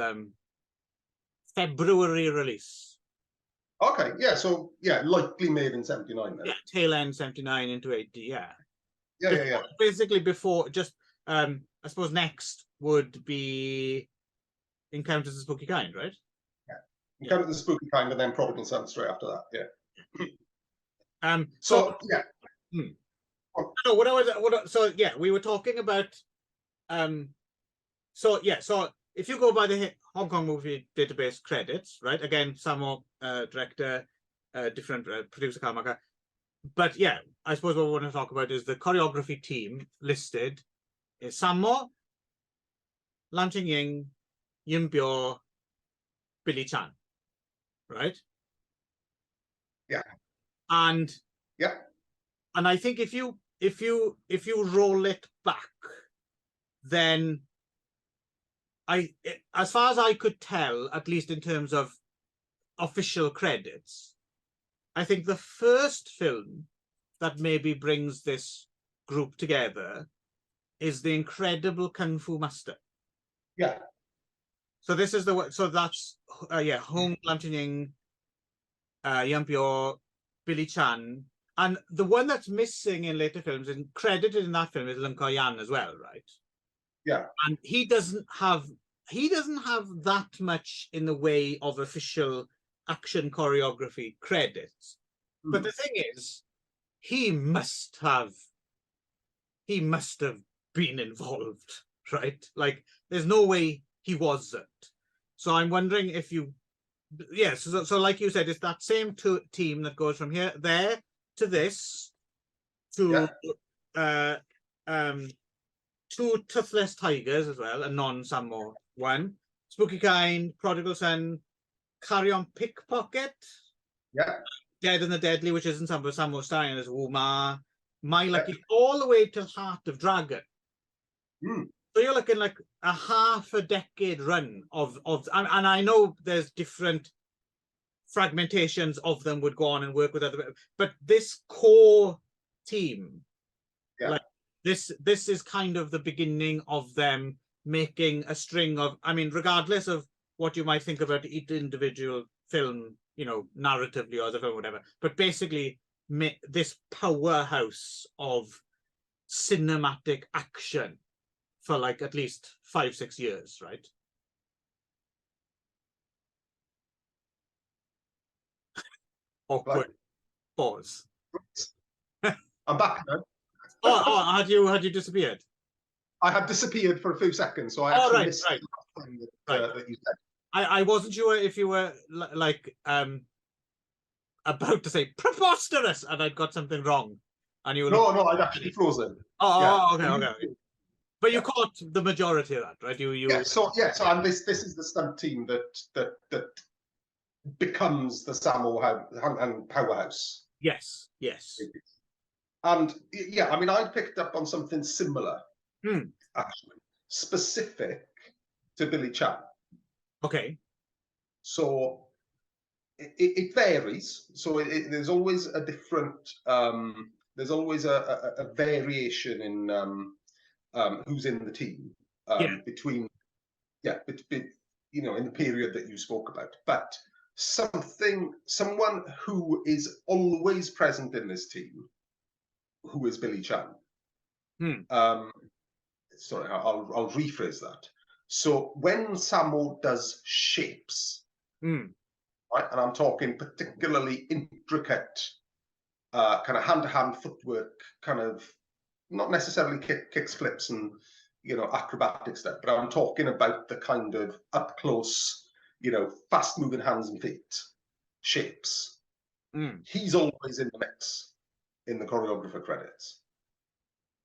February release. Okay, yeah, so likely made in 79 then. Yeah, tail end 79 into 80, yeah. Yeah. Basically before, just I suppose next would be Encounters of the Spooky Kind, right? Yeah. Encounters of the Spooky Kind and then Prodigal Son straight after that, yeah. We were talking about so if you go by the Hong Kong Movie Database credits, right? Again, Sammo, director, different producer Carl Macker. But yeah, I suppose what we want to talk about is the choreography team listed is Sammo, Lam Ching-ying, Yim Pyo, Billy Chan, right? Yeah. And I think if you roll it back, then as far as I could tell, at least in terms of official credits, I think the first film that maybe brings this group together is The Incredible Kung Fu Master. Yeah. So this is that's Hung, Lam Ching-ying, Yim Pyo, Billy Chan, and the one that's missing in later films and credited in that film is Lung Ko-yan as well, right? Yeah. And he doesn't have that much in the way of official action choreography credits. But the thing is, he must have been involved, right? Like, there's no way he wasn't. So I'm wondering if so like you said, it's that same team that goes from there to this to two Toothless Tigers as well, a non-Sammo one. Spooky Kind, Prodigal Son, Carry On Pickpocket. Yeah. Dead and the Deadly, which isn't Sammo Stein, as Wuma. My Lucky, all the way till Heart of Dragon. So you're looking like a half a decade run of and I know there's different fragmentations of them would go on and work with other, but this core team, like this is kind of the beginning of them making a string of, I mean, regardless of what you might think about each individual film, you know, narratively or the film, whatever, but basically this powerhouse of cinematic action for like at least 5-6 years, right? Awkward pause. I'm back now. Had you disappeared? I had disappeared for a few seconds, so I actually missed the thing that you said. I wasn't sure if you were like about to say preposterous and I'd got something wrong, and you were no, I'd actually frozen. Okay. But you caught the majority of that, right? So and this is the stunt team that becomes the Sammo Hung powerhouse. Yes. And yeah, I mean, I picked up on something similar, actually, specific to Billy Chan. Okay. So it varies. So there's always a different. There's always a variation in who's in the team between, you know, in the period that you spoke about. But someone who is always present in this team, who is Billy Chan. Sorry, I'll rephrase that. So when Sammo does shapes, right, and I'm talking particularly intricate, kind of hand-to-hand footwork, kind of not necessarily kicks, flips, and, you know, acrobatic stuff, but I'm talking about the kind of up close, you know, fast-moving hands and feet shapes. He's always in the mix in the choreographer credits.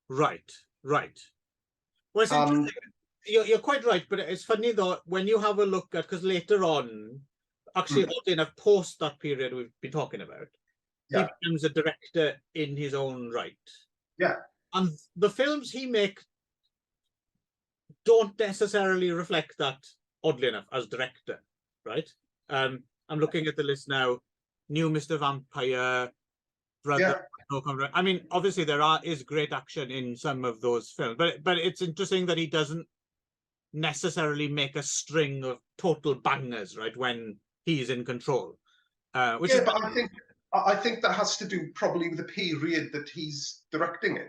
Right. Well, it's interesting. You're quite right, but it's funny though when you have a look at, because later on, actually, in a post that period we've been talking about, he becomes a director in his own right. Yeah. And the films he makes don't necessarily reflect that, oddly enough, as director, right? I'm looking at the list now. New Mr. Vampire, Brother. I mean, obviously there is great action in some of those films, but it's interesting that he doesn't necessarily make a string of total bangers, right, when he's in control. But I think that has to do probably with the period that he's directing in.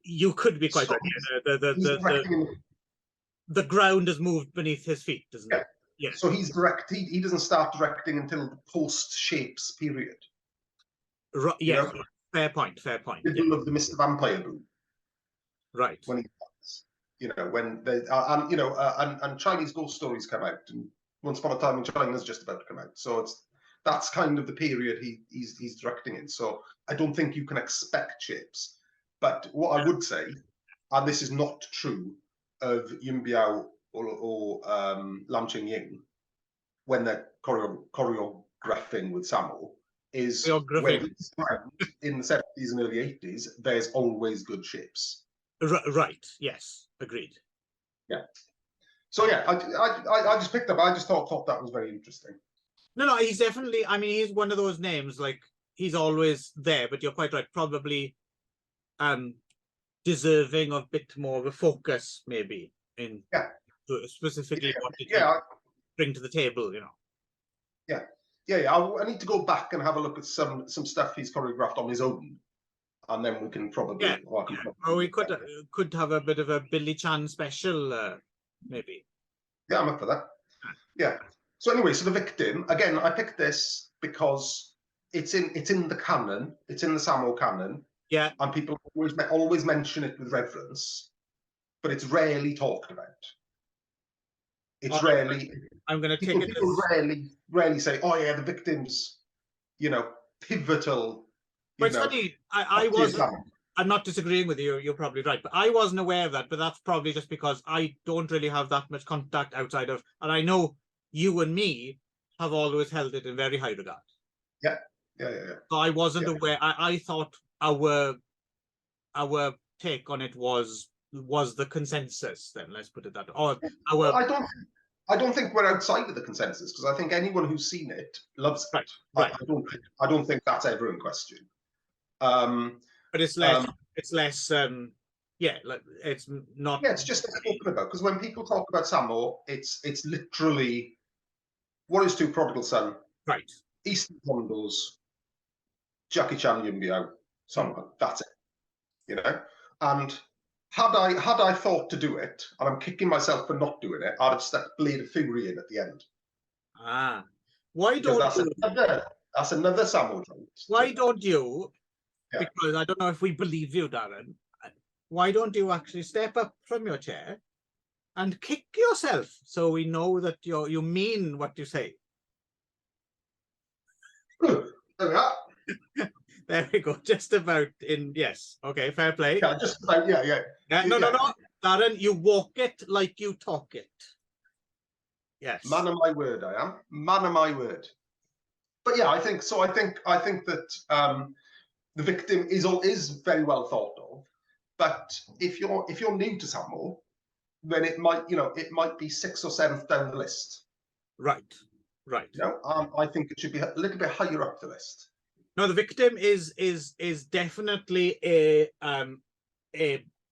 You could be quite right. The ground has moved beneath his feet, doesn't it? Yeah. So he doesn't start directing until the post-Shapes period. Right. Yeah. You know? Fair point. Middle of the Mr. Vampire boom. Right. When he starts, you know, when they and Chinese ghost stories come out, and Once Upon a Time in China's just about to come out. So that's kind of the period he's directing in. So I don't think you can expect Shapes. But what I would say, and this is not true of Yun Biao or Lam Ching Ying, when they're choreographing with Sammo, is when he's around in the 70s and early 80s, there's always good Shapes. Right. Yes. Agreed. Yeah. So yeah, I just picked up. I just thought that was very interesting. No, he's definitely. I mean, he's one of those names. Like he's always there. But you're quite right. Probably, deserving of a bit more of a focus, maybe in specifically what did he bring to the table. You know. Yeah. I need to go back and have a look at some stuff he's choreographed on his own, and then we can probably. Or we could have a bit of a Billy Chan special, maybe. Yeah, I'm up for that. Yeah. So anyway, so The Victim, again, I picked this because it's in the canon, it's in the Sammo canon. Yeah. And people always mention it with reverence, but it's rarely talked about. It's rarely. I'm going to take it. People rarely say, "Oh yeah, The Victim's, you know, pivotal." But it's funny. I I'm not disagreeing with you. You're probably right, but I wasn't aware of that. But that's probably just because I don't really have that much contact outside of, and I know you and me have always held it in very high regard. Yeah. So I wasn't aware. I thought our take on it was the consensus. Then let's put it that way. Or our. I don't think we're outside of the consensus, because I think anyone who's seen it loves it. Right. I don't think that's ever in question. But it's less. It's less. Yeah, like it's not. Yeah, it's just spoken about, because when people talk about Sammo, it's literally what is to Prodigal Son, Right. Eastern Condos, Jackie Chan, Yun Biao, Sammo Hung. That's it. You know, and had I thought to do it, and I'm kicking myself for not doing it, I'd have stuck Blade of Fury in at the end. Why don't that's another Sammo joint. Why don't you? Yeah. Because I don't know if we believe you, Darren. Why don't you actually step up from your chair and kick yourself so we know that you mean what you say? There we are. There we go. Just about in. Yes. Okay. Fair play. Yeah. Just about. Yeah. No. Darren, you walk it like you talk it. Yes. Man of my word, I am. Man of my word. But yeah, I think so. I think that the victim is very well thought of. But if you're new to Sammo, then it might be 6th or 7th down the list. Right. You know, I think it should be a little bit higher up the list. No, the victim is definitely a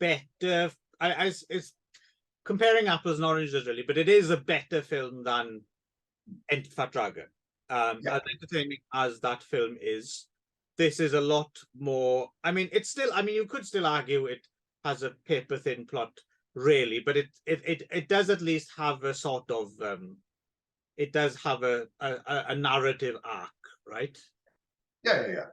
better. It's comparing apples and oranges really, but it is a better film than Enter Fat Dragon. As entertaining as that film is, this is a lot more. I mean, it's still. I mean, you could still argue it has a paper thin plot, really, but it does at least have a sort of. It does have a narrative arc, right? Yeah.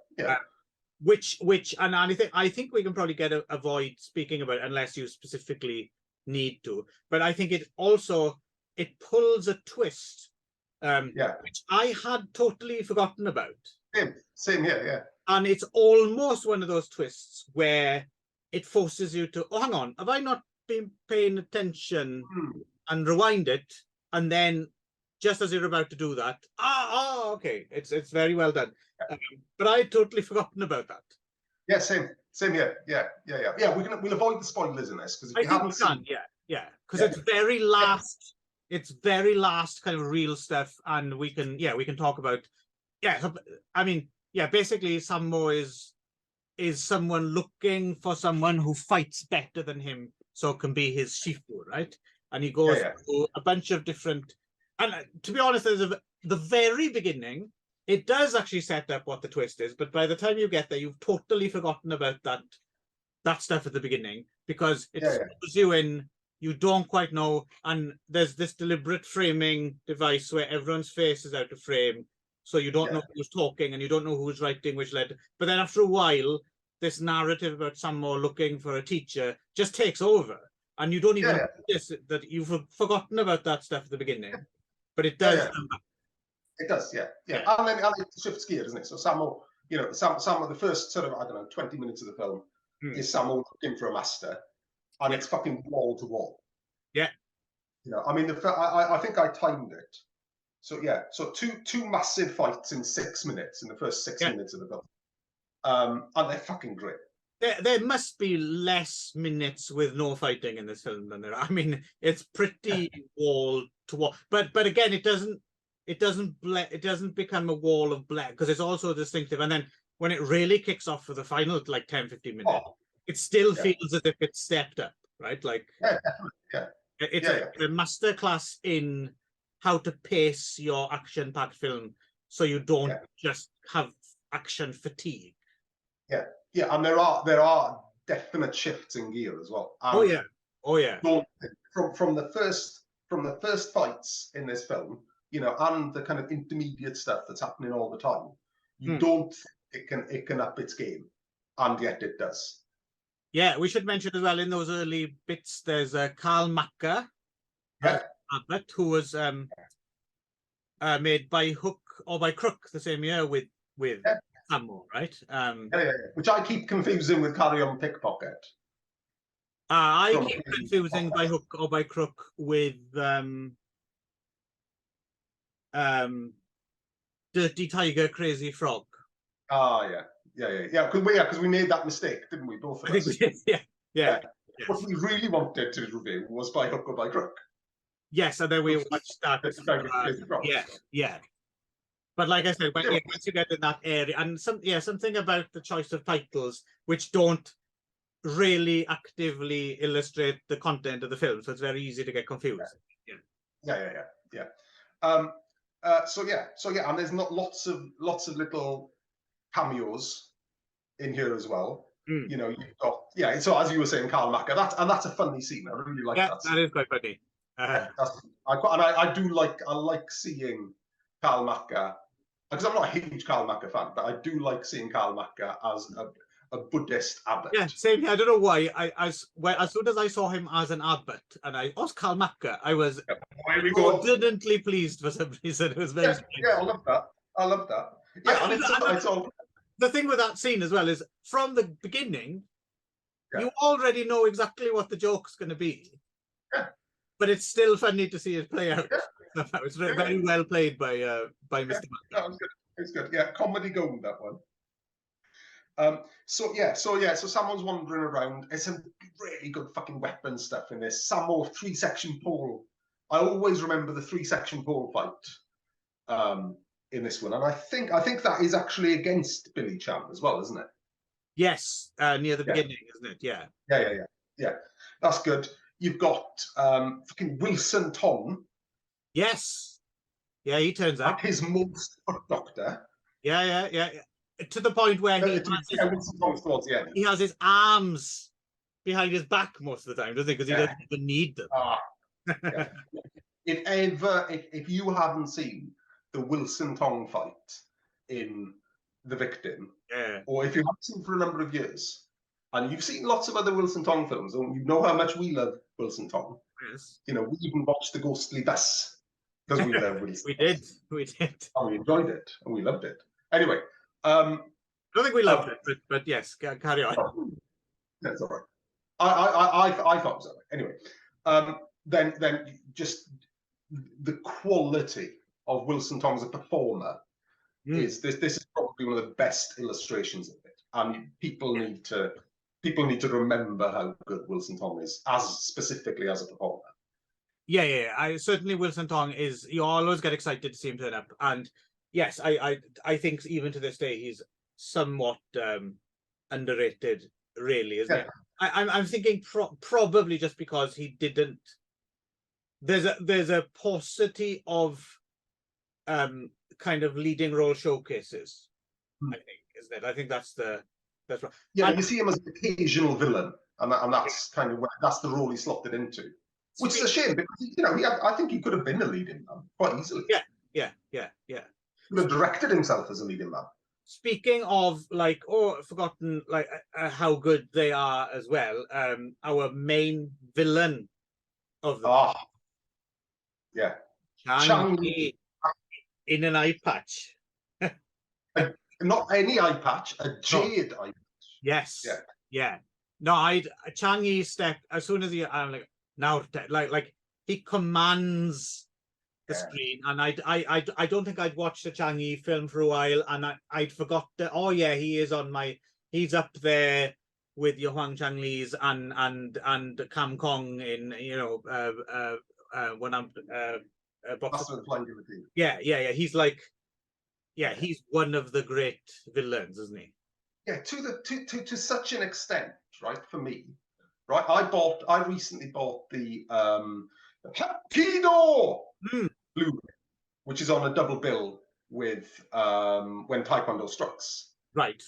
Which and I think we can probably avoid speaking about it unless you specifically need to. But I think it pulls a twist, which I had totally forgotten about. Same here, yeah. And it's almost one of those twists where it forces you to, hang on, have I not been paying attention? And rewind it, and then just as you're about to do that, okay, it's very well done. But I had totally forgotten about that. Yeah, same here. Yeah. We'll avoid the spoilers in this, because if you haven't seen, because it's very last. It's very last kind of real stuff, and we can talk about. I mean, basically, Sammo is someone looking for someone who fights better than him, so can be his shifu, right? And he goes through a bunch of different. And to be honest, the very beginning, it does actually set up what the twist is, but by the time you get there, you've totally forgotten about that stuff at the beginning, because it throws you in. You don't quite know, and there's this deliberate framing device where everyone's face is out of frame, so you don't know who's talking and you don't know who's writing which letter. But then after a while, this narrative about Sammo looking for a teacher just takes over, and you don't even notice that you've forgotten about that stuff at the beginning. But it does. It does, yeah. And then it shifts gears, doesn't it? So Sammo, Sammo, the first sort of 20 minutes of the film is Sammo looking for a master, and it's fucking wall to wall. Yeah. I mean, I think I timed it. So so two massive fights in 6 minutes in the first 6 minutes of the film, and they're fucking great. There must be less minutes with no fighting in this film than there are. I mean, it's pretty wall to wall, but again, it doesn't become a wall of black, because it's also distinctive. And then when it really kicks off for the final, like 10-15 minutes, it still feels as if it's stepped up, right? Like, it's a masterclass in how to pace your action-packed film so you don't just have action fatigue. Yeah, and there are definite shifts in gear as well. And From the first fights in this film, and the kind of intermediate stuff that's happening all the time, you don't think it can up its game, and yet it does. Yeah, we should mention as well, in those early bits, there's Karl Macker, Abbott, who was made by Hook or by Crook the same year with Sammo, right? Which I keep confusing with Carry On Pickpocket. I keep confusing By Hook or By Crook with Dirty Tiger, Crazy Frog. Because we made that mistake, didn't we? Both of us. I think we did, yeah. Yes. What we really wanted to review was By Hook or By Crook. Yes, and then we watched that. Yeah. But like I said, once you get in that area, and something about the choice of titles which don't really actively illustrate the content of the film, so it's very easy to get confused. Yeah. And there's not lots of little cameos in here as well. You know, you've got so as you were saying, Carl Macker, that's a funny scene. I really like that scene. That is quite funny. I like seeing Carl Macker, because I'm not a huge Carl Macker fan, but I do like seeing Carl Macker as a Buddhist abbot. Yeah, same here. I don't know why. As soon as I saw him as an abbot, and I was Carl Macker, I was inordinately pleased for some reason. It was very strange. I love that. Yeah, and the thing with that scene as well is from the beginning, you already know exactly what the joke's going to be. Yeah. But it's still funny to see it play out. Yeah. It's very well played by Mr. Macker. That was good. It's good. Yeah, comedy gold, that one. So Sammo's wandering around. There's some really good fucking weapon stuff in this. Sammo 3-section pole. I always remember the 3-section pole fight in this one, and I think that is actually against Billy Chan as well, isn't it? Yes, near the beginning, isn't it? Yeah. That's good. You've got fucking Wilson Tong. Yes. Yeah, he turns up. His most doctor. Yeah. To the point where he has his arms behind his back most of the time, doesn't he? Because he doesn't even need them. If you haven't seen the Wilson Tong fight in The Victim, or if you haven't seen for a number of years, and you've seen lots of other Wilson Tong films, and you know how much we love Wilson Tong. Yes. You know, we even watched The Ghostly Bus because we love Wilson. We did. And we enjoyed it, and we loved it. Anyway. I don't think we loved it, but yes, carry on. That's all right. I thought it was all right. Anyway, then just the quality of Wilson Tong as a performer is this is probably one of the best illustrations of it. And people need to remember how good Wilson Tong is, as specifically as a performer. Yeah. I certainly Wilson Tong is. You always get excited to see him turn up, and yes, I think even to this day he's somewhat underrated, really, isn't it? I'm thinking probably just because he didn't. There's a paucity of kind of leading role showcases. I think, isn't it? I think that's right. Yeah, you see him as an occasional villain, and that's kind of that's the role he slotted into, which is a shame because I think he could have been a leading man quite easily. Yeah. Could have directed himself as a leading man. Speaking of forgotten how good they are as well. Our main villain of the Changi in an eye patch. Not any eye patch, a jade eye patch. Yes. Yeah. No, Changi step as soon as I'm like now like he commands the screen, and I don't think I'd watched a Changi film for a while, and I'd forgot that he's up there with your Huang Changli's and Kam Kong in when I'm he's like he's one of the great villains, isn't he? Yeah, to such an extent, right? For me, right, I recently bought the Kido Blu-ray, which is on a double bill with When Taekwondo Strikes. Right.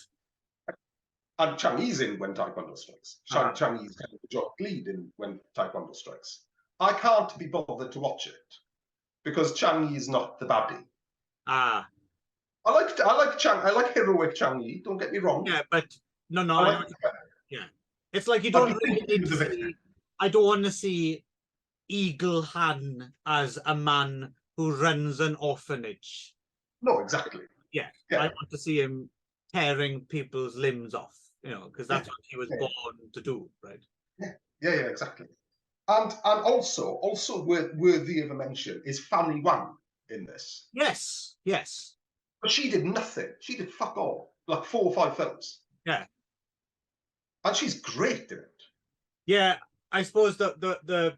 And Changi's in When Taekwondo Strikes. Changi's kind of the joint lead in When Taekwondo Strikes. I can't be bothered to watch it because Changi is not the baddie. I like heroic Changi. Don't get me wrong. Yeah, but no. It's like you don't really need to see. I don't want to see Eagle Han as a man who runs an orphanage. No, exactly. Yeah. I want to see him Yeah. tearing people's limbs off, you know, because that's what he was born to do, right? Yeah, exactly. And also worthy of a mention is Fanny Wang in this. Yes. But she did nothing. She did fuck all. Like 4 or 5 films. Yeah. And she's great in it. Yeah. I suppose the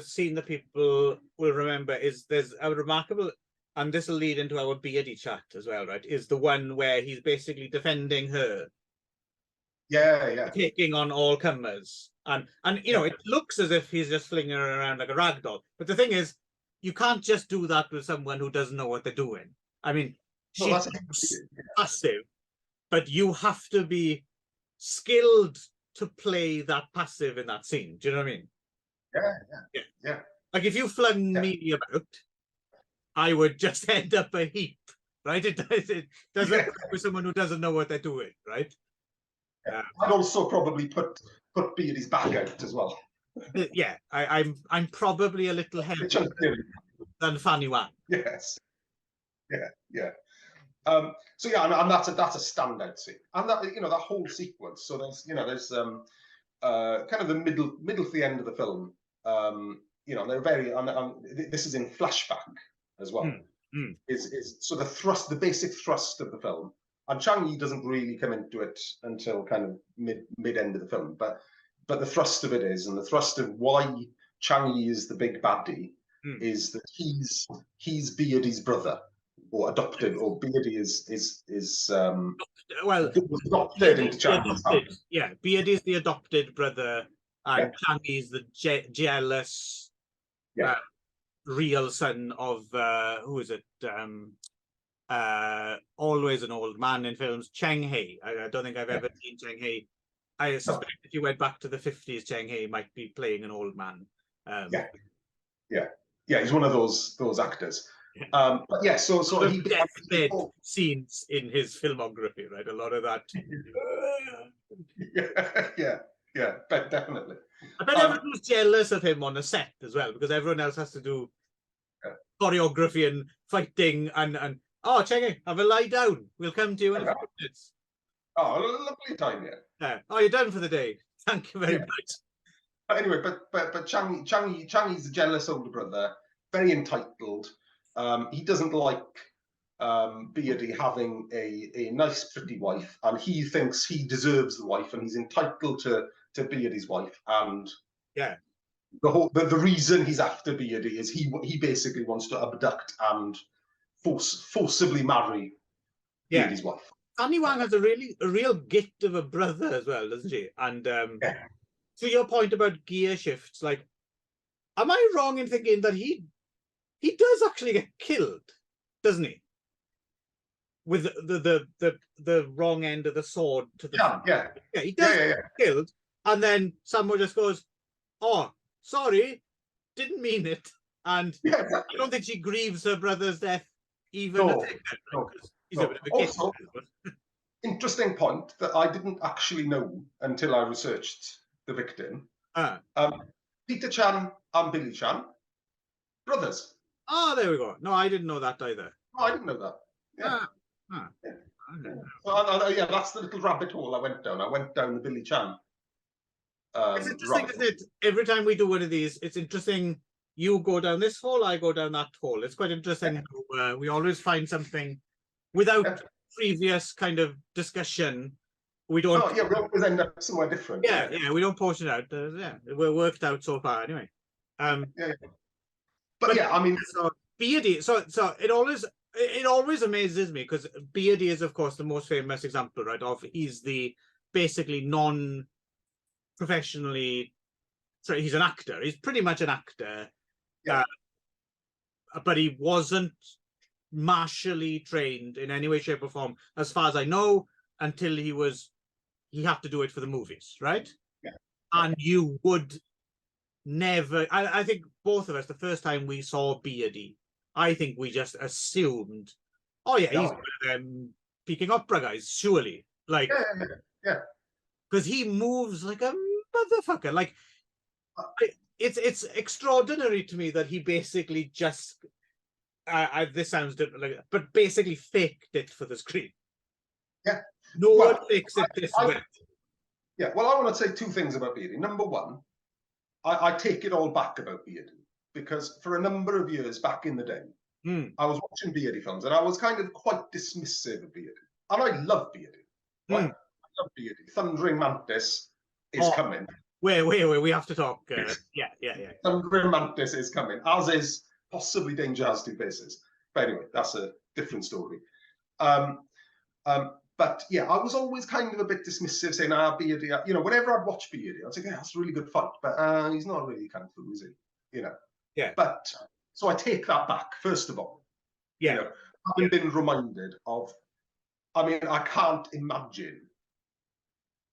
scene that people will remember is there's a remarkable, and this will lead into our beardy chat as well, right? Is the one where he's basically defending her. Yeah. Taking on all comers. And you know, it looks as if he's just flinging her around like a rag doll. But the thing is, you can't just do that with someone who doesn't know what they're doing. I mean, she's passive, but you have to be skilled to play that passive in that scene. Do you know what I mean? Yeah. Like if you flung me about, I would just end up a heap, right? It doesn't work with someone who doesn't know what they're doing, right? I'd also probably put Beardy's back out as well. Yeah, I'm probably a little heavier than Fanny Wang. Yes. Yeah. So yeah, and that's a standout scene, and that, you know, that whole sequence. So there's kind of the middle to the end of the film. You know, they're very. This is in flashback as well. Is so the basic thrust of the film, and Chang-Yi doesn't really come into it until kind of mid end of the film, but the thrust of it is, and the thrust of why Chang-Yi is the big baddie is that he's Beardy's brother, or adopted, or Beardy is adopted into Chang-Yi's family. Yeah, Beardy's the adopted brother, and Chang-Yi's the jealous real son of who is it? Always an old man in films, Cheng He. I don't think I've ever seen Cheng He. I suspect if you went back to the 50s, Cheng He might be playing an old man. He's one of those actors. But yeah, so he deathbed scenes in his filmography, right? A lot of that. Yeah, definitely. I bet everyone was jealous of him on a set as well, because everyone else has to do choreography and fighting and oh, Cheng, have a lie down. We'll come to you in a few minutes. Oh, lovely time, yeah. Oh, you're done for the day. Thank you very much. But anyway, but Chang-Yi's the jealous older brother, very entitled. He doesn't like Beardy having a nice, pretty wife, and he thinks he deserves the wife, and he's entitled to Beardy's wife. And the reason he's after Beardy is he basically wants to abduct and forcibly marry Beardy's wife. Fanny Wang has a real gift of a brother as well, doesn't she? And to your point about gear shifts, like, am I wrong in thinking that he does actually get killed, doesn't he? With the wrong end of the sword to the he does get killed, and then someone just goes, "Oh, sorry, didn't mean it." And I don't think she grieves her brother's death even. He's a bit of a also, interesting point that I didn't actually know until I researched the victim. Peter Chan and Billy Chan, brothers. Oh, there we go. No, I didn't know that either. No, I didn't know that. So, that's the little rabbit hole I went down. I went down the Billy Chan. It's interesting, isn't it? Every time we do one of these, it's interesting. You go down this hole, I go down that hole. It's quite interesting. We always find something without previous kind of discussion. We don't. We always end up somewhere different. We don't portion it out. We're worked out so far anyway. But yeah, I mean, so Beardy. So it always amazes me, because Beardy is, of course, the most famous example, right? Of he's the basically non-professionally. Sorry, he's an actor. He's pretty much an actor. But he wasn't martially trained in any way, shape, or form, as far as I know, until he had to do it for the movies, right? And you would never. I think both of us, the first time we saw Beardy, I think we just assumed, oh yeah, he's one of them peaking opera guys, surely. Like, because he moves like a motherfucker. Like, it's extraordinary to me that he basically just this sounds different, but basically faked it for the screen. Yeah. No Well, one makes it this way. Yeah, well, I want to say two things about Beardy. Number one, I take it all back about Beardy, because for a number of years back in the day, I was watching Beardy films and I was kind of quite dismissive of Beardy. And I love Beardy, right? I love Beardy. Thundering Mantis is coming. Wait, we have to talk. Yeah. Thundering Mantis is coming, as is possibly Danger Has Two Faces. But anyway, that's a different story. But yeah, I was always kind of a bit dismissive, saying, Beardy, you know, whenever I'd watch Beardy, I'd say, yeah, that's a really good fight, but he's not really kung fu, is he? You know? Yeah. But, so I take that back, first of all. Yeah. You know, having been reminded of, I mean, I can't imagine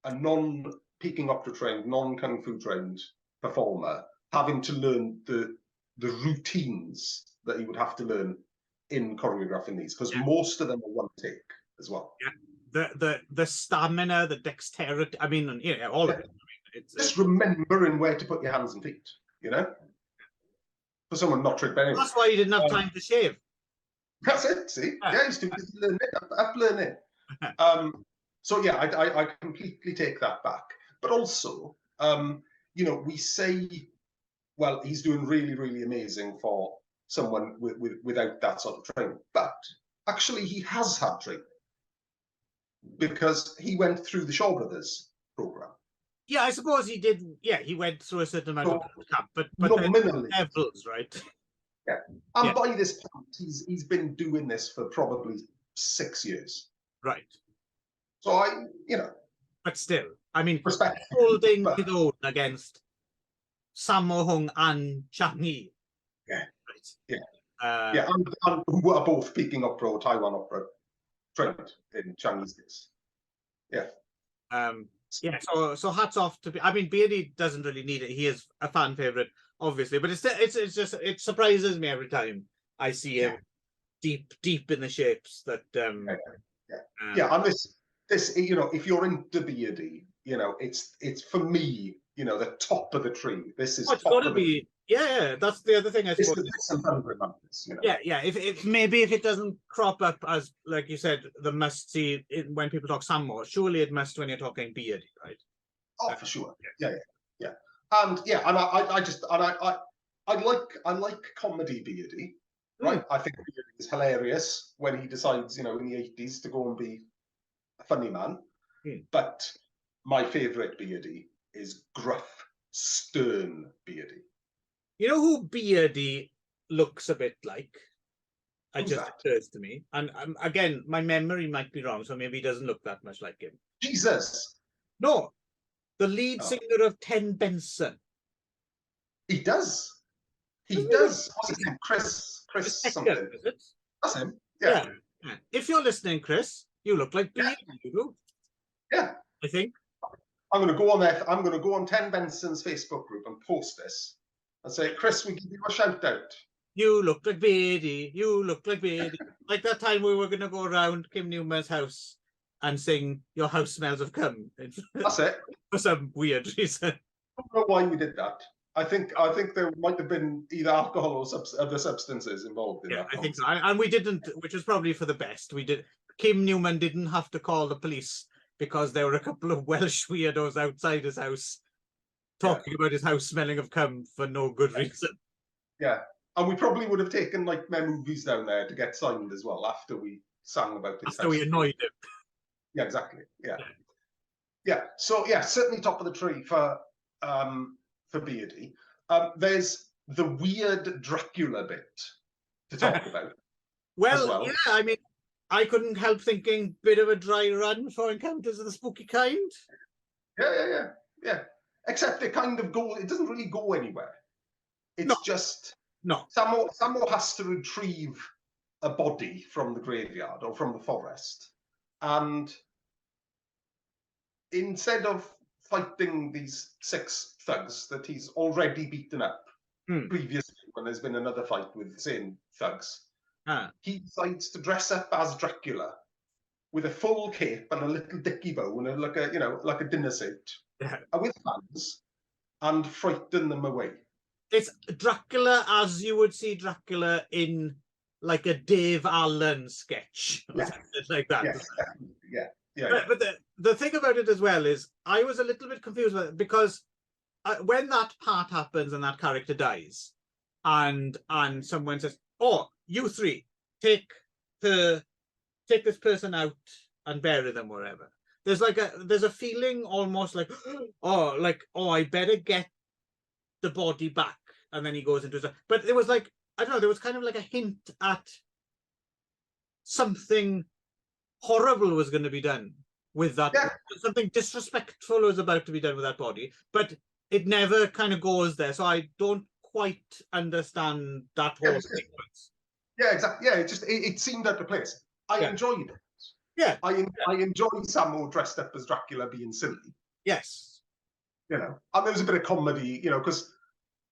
a non-Peking opera trained, non-kung fu trained performer having to learn the routines that he would have to learn in choreographing these, because most of them are one take as well. Yeah. The stamina, the dexterity, I mean, yeah, all of it. I mean, it's just remembering where to put your hands and feet, you know, for someone not tricked anyway. That's why you didn't have time to shave. That's it. See, yeah, he's too busy learning. So yeah, I completely take that back. But also, you know, we say, well, he's doing really, really amazing for someone without that sort of training. But actually, he has had training, because he went through the Shaw Brothers program. Yeah, I suppose he did. Yeah, he went through a certain amount of camp, but nominally levels, right? Yeah, and by this point, he's been doing this for probably 6 years. Right. So you know, but still, I mean, respect holding his own against Sammo Hung and Chang Yi. Yeah. Right. Yeah, and who are both Peking opera or Taiwan opera trained in Chinese case. Yeah. Yeah, so hats off to. I mean, Beardy doesn't really need it. He is a fan favorite, obviously, but it's just, it surprises me every time I see him deep in the shapes that. Yeah, and this, you know, if you're into Beardy, you know, it's for me, you know, the top of the tree. This is. It's got to be. Yeah, that's the other thing I suppose. You know? Yeah. If maybe if it doesn't crop up as, like you said, the must see when people talk Sammo, surely it must when you're talking Beardy, right? Oh, for sure. Yeah. And I like comedy Beardy, right? I think Beardy is hilarious when he decides, you know, in the 80s to go and be a funny man. But my favourite Beardy is gruff, stern Beardy. You know who Beardy looks a bit like? It just occurs to me. And again, my memory might be wrong, so maybe he doesn't look that much like him. Jesus. No, the lead singer of Ten Benson. He does. He does. What's his name? Chris something. Is it? That's him. Yeah. If you're listening, Chris, you look like Beardy. You do. Yeah. I think. I'm going to go on there. I'm going to go on Ten Benson's Facebook group and post this and say, Chris, we give you a shout out. You look like Beardy. You look like Beardy. Like that time we were going to go around Kim Newman's house and sing "Your House Smells of Cum." That's it. For some weird reason. I don't know why we did that. I think there might have been either alcohol or other substances involved in that. I think so. And we didn't, which was probably for the best. Kim Newman didn't have to call the police because there were a couple of Welsh weirdos outside his house talking about his house smelling of cum for no good reason. Yeah. And we probably would have taken nightmare movies down there to get signed as well after we sang about this. After we annoyed him. Yeah, exactly. Yeah. So yeah, certainly top of the tree for Beardy. There's the weird Dracula bit to talk about. well, yeah, I mean, I couldn't help thinking bit of a dry run for Encounters of the Spooky Kind. Yeah. Except it doesn't really go anywhere. It's just Sammo has to retrieve a body from the graveyard or from the forest, and instead of fighting these 6 thugs that he's already beaten up previously when there's been another fight with the same thugs, he decides to dress up as Dracula with a full cape and a little dicky bow and like a dinner suit with fans and frighten them away. It's Dracula as you would see Dracula in like a Dave Allen sketch or something like that. Yes, definitely. Yeah. But the thing about it as well is I was a little bit confused with it because when that part happens and that character dies, and someone says, "Oh, you three, take this person out and bury them wherever." There's a feeling almost like, oh, I better get the body back, and then he goes into his. But it was like, I don't know, there was kind of like a hint at something horrible was going to be done with that. Yeah. Something disrespectful was about to be done with that body, but it never kind of goes there. So I don't quite understand that whole sequence. Yeah, exactly. Yeah, it seemed out of place. I enjoyed it. Yeah. I enjoyed Sammo dressed up as Dracula being silly. Yes. You know, and there was a bit of comedy, you know, because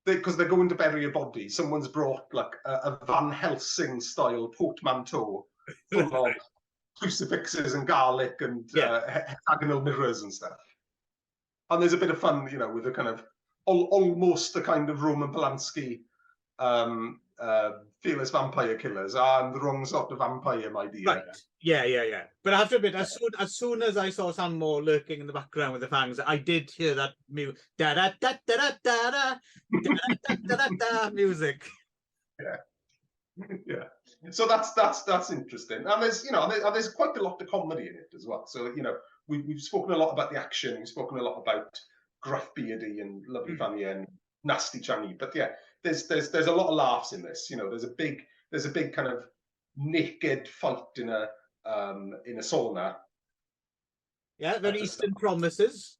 they're going to bury a body. Someone's brought like a Van Helsing style portmanteau full of crucifixes and garlic and hexagonal mirrors and stuff. And there's a bit of fun, you know, with a kind of almost the kind of Roman Polanski fearless vampire killers. I'm the wrong sort of vampire, my dear. Right. Yeah. But I have to admit, as soon as I saw Sammo lurking in the background with the fangs, I did hear that music. Da da da da da da da da da da music. Yeah. So that's interesting. And there's, you know, there's quite a lot of comedy in it as well. So, you know, we've spoken a lot about the action. We've spoken a lot about Gruff Beardy and Lovely Fanny and Nasty Changi. But yeah, there's a lot of laughs in this. You know, there's a big kind of naked fight in a sauna. Yeah, very Eastern Promises.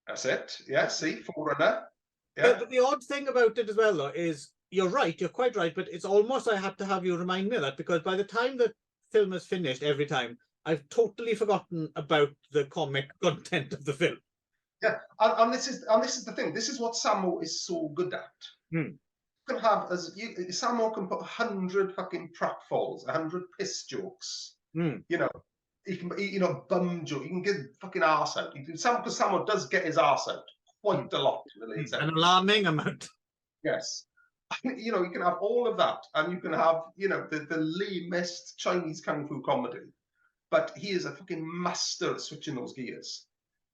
That's it. Yeah, see, Forerunner. Yeah. But the odd thing about it as well, though, is you're quite right, but it's almost I had to have you remind me of that, because by the time the film is finished, every time, I've totally forgotten about the comic content of the film. Yeah, and this is the thing. This is what Sammo is so good at. You can have Sammo can put 100 fucking pratfalls, 100 piss jokes. You know, he can, you know, bum joke. You can get fucking arse out. Because Sammo does get his arse out quite a lot. An alarming amount. Yes. You know, you can have all of that, and you can have, you know, the lamest Chinese kung fu comedy, but he is a fucking master at switching those gears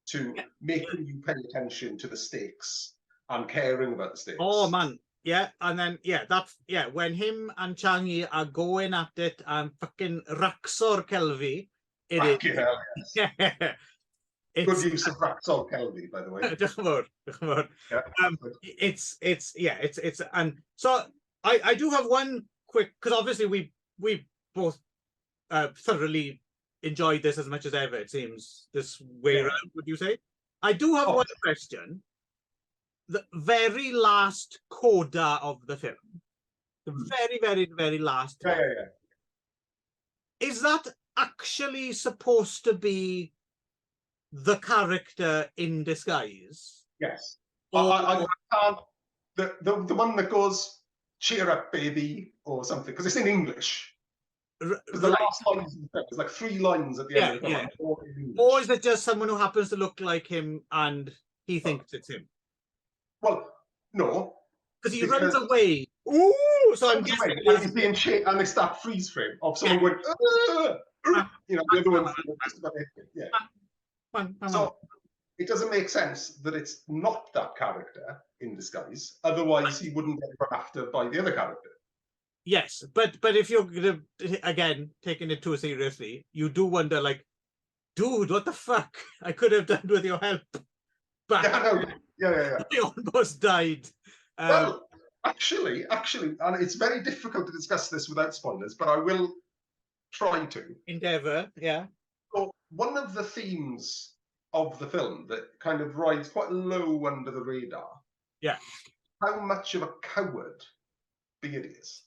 to making you pay attention to the stakes and caring about the stakes. Oh man, yeah, and then when him and Changi are going at it and fucking Raxor Kelvi, it is. Hell, yes. Good use of Raxor Kelvi, by the way. It's and so I do have one quick, because obviously we both thoroughly enjoyed this as much as ever, it seems, this way around, would you say? I do have one question. The very last coda of the film, the very, very, very last one, is that actually supposed to be the character in disguise? Yes. I can't. The one that goes, "Cheer up, baby," or something, because it's in English. Because the last lines is like 3 lines at the end of the film. Or is it just someone who happens to look like him and he thinks it's him? Well, no. Because he runs away. Ooh! So I'm guessing he's being chased, and they start freeze frame of someone going, you know, the other one's just about it. So it doesn't make sense that it's not that character in disguise. Otherwise, he wouldn't get run after by the other character. Yes, but if you're gonna, again, taking it too seriously, you do wonder, like, dude, what the fuck? I could have done with your help. But yeah. He almost died. Well, actually, and it's very difficult to discuss this without spoilers, but I will try to. Endeavour, yeah. So one of the themes of the film that kind of rides quite low under the radar. Yeah. How much of a coward Beard is.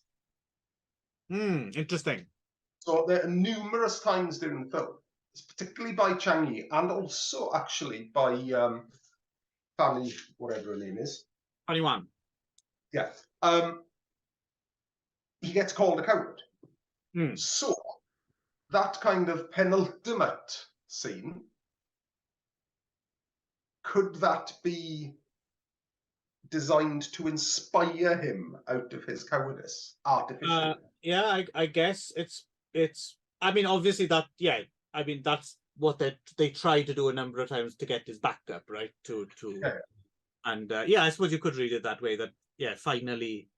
Interesting. So there are numerous times during the film, particularly by Changi, and also actually by Fanny, whatever her name is. 21. Yeah. He gets called a coward. So that kind of penultimate scene, could that be designed to inspire him out of his cowardice artificially? Yeah, I guess it's. I mean, obviously that. Yeah, I mean that's what they try to do a number of times to get his back up, right? Yeah. And yeah, I suppose you could read it that way. That yeah, finally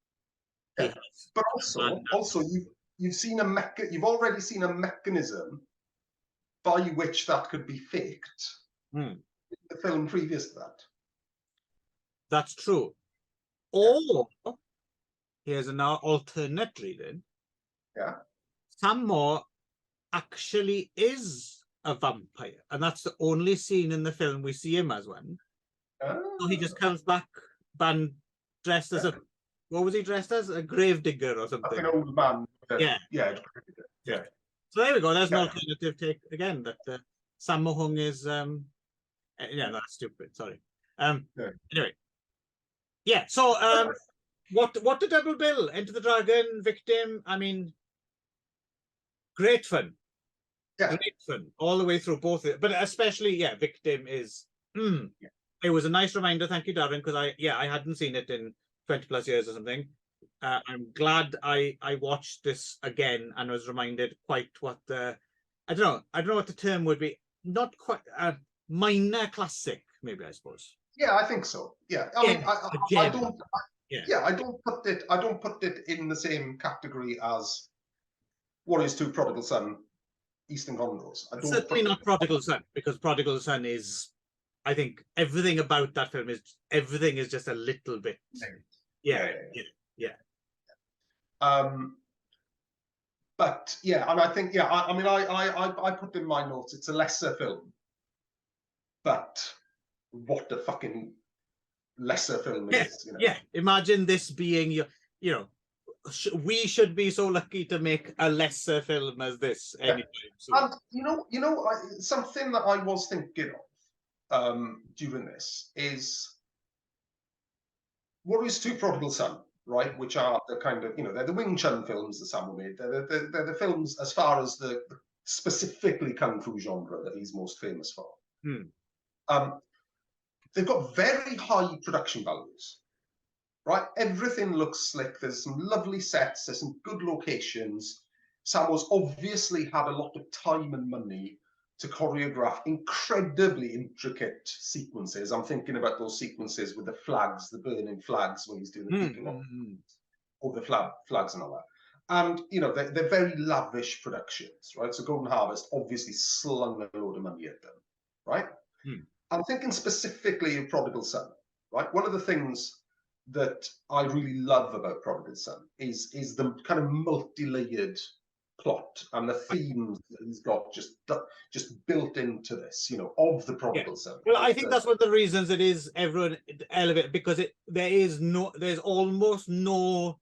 he Yeah. has. But also you've already seen a mechanism by which that could be faked Hmm. in the film previous to that. That's true. Or here's an alternate reading. Yeah. Sammo actually is a vampire, and that's the only scene in the film we see him as one. So he just comes back, dressed as a, what was he dressed as? A gravedigger or something. Like an old man. Yeah. Yeah. So there we go. There's an alternative take again that Sammo Hung is yeah, that's stupid. Sorry. Anyway. Yeah. So what the double bill? Enter the Dragon, Victim. I mean, great fun. Yeah. Great fun all the way through both. But especially, yeah, Victim is. It was a nice reminder. Thank you, Darren, because I hadn't seen it in 20 plus years or something. I'm glad I watched this again and was reminded quite what the I don't know what the term would be. Not quite a minor classic, maybe, I suppose. Yeah, I think so. Yeah, I mean, I don't. I don't put it in the same category as What Is Two Prodigal Son, Eastern Condos. I don't Certainly not Prodigal Son, because Prodigal Son is, I think, everything about that film is just a little bit. Yeah. But yeah, and I think I mean, I put in my notes. It's a lesser film, but what a fucking lesser film it is. You know? Yeah, imagine this being you know, we should be so lucky to make a lesser film as this anytime soon. And you know, something that I was thinking of during this is What Is Two Prodigal Son, right? Which are the kind of, they're the Wing Chun films that Sammo made. They're the films as far as the specifically kung fu genre that he's most famous for. They've got very high production values, right? Everything looks slick. There's some lovely sets. There's some good locations. Sammo's obviously had a lot of time and money to choreograph incredibly intricate sequences. I'm thinking about those sequences with the flags, the burning flags when he's doing the picking up, or the flags and all that. And, they're very lavish productions, right? So Golden Harvest obviously slung a load of money at them, right? I'm thinking specifically of Prodigal Son, right? One of the things that I really love about Prodigal Son is the kind of multi-layered plot and the themes that he's got just built into this, of the Prodigal Son. Well, I think that's one of the reasons it is everyone elevated, because there's almost no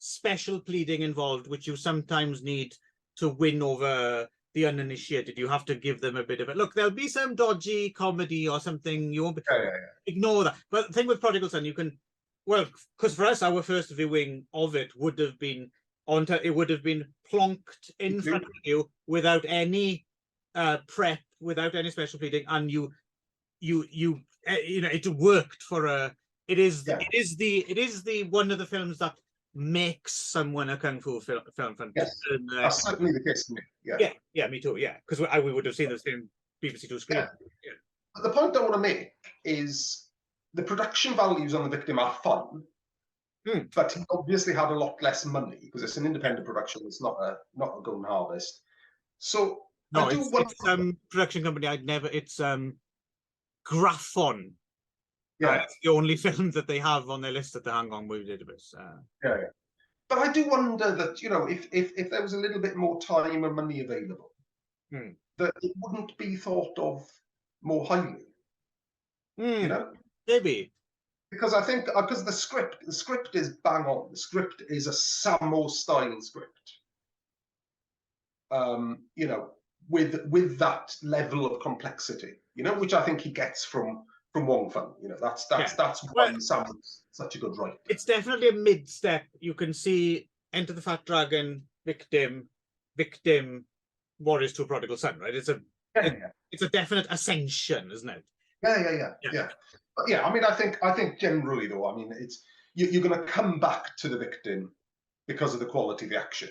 special pleading involved, which you sometimes need to win over the uninitiated. You have to give them a bit of it. Look, there'll be some dodgy comedy or something. You won't ignore that. But the thing with Prodigal Son, you can, well, because for us, our first viewing of it would have been plonked in front of you without any prep, without any special pleading, and it worked for a. It is the one of the films that makes someone a kung fu film fan. Yes, that's certainly the case for me. Yeah, me too. Yeah, because we would have seen the same BBC Two screen. Yeah. But the point I want to make is the production values on The Victim are fun, but he obviously had a lot less money because it's an independent production. It's not a Golden Harvest. So no, it's production company. It's Graphon. It's the only film that they have on their list at the Hong Kong Movie Database. But I do wonder that, if there was a little bit more time and money available, that it wouldn't be thought of more highly. Maybe. Because I think, because the script is bang on. The script is a Sammo style script. With that level of complexity, which I think he gets from Wong Fun. That's why Sammo's such a good writer. It's definitely a mid-step. You can see Enter the Fat Dragon, Victim, What Is Two Prodigal Son, right? It's a definite ascension, isn't it? Yeah. But yeah, I mean, I think generally though, I mean, it's you're going to come back to The Victim because of the quality of the action.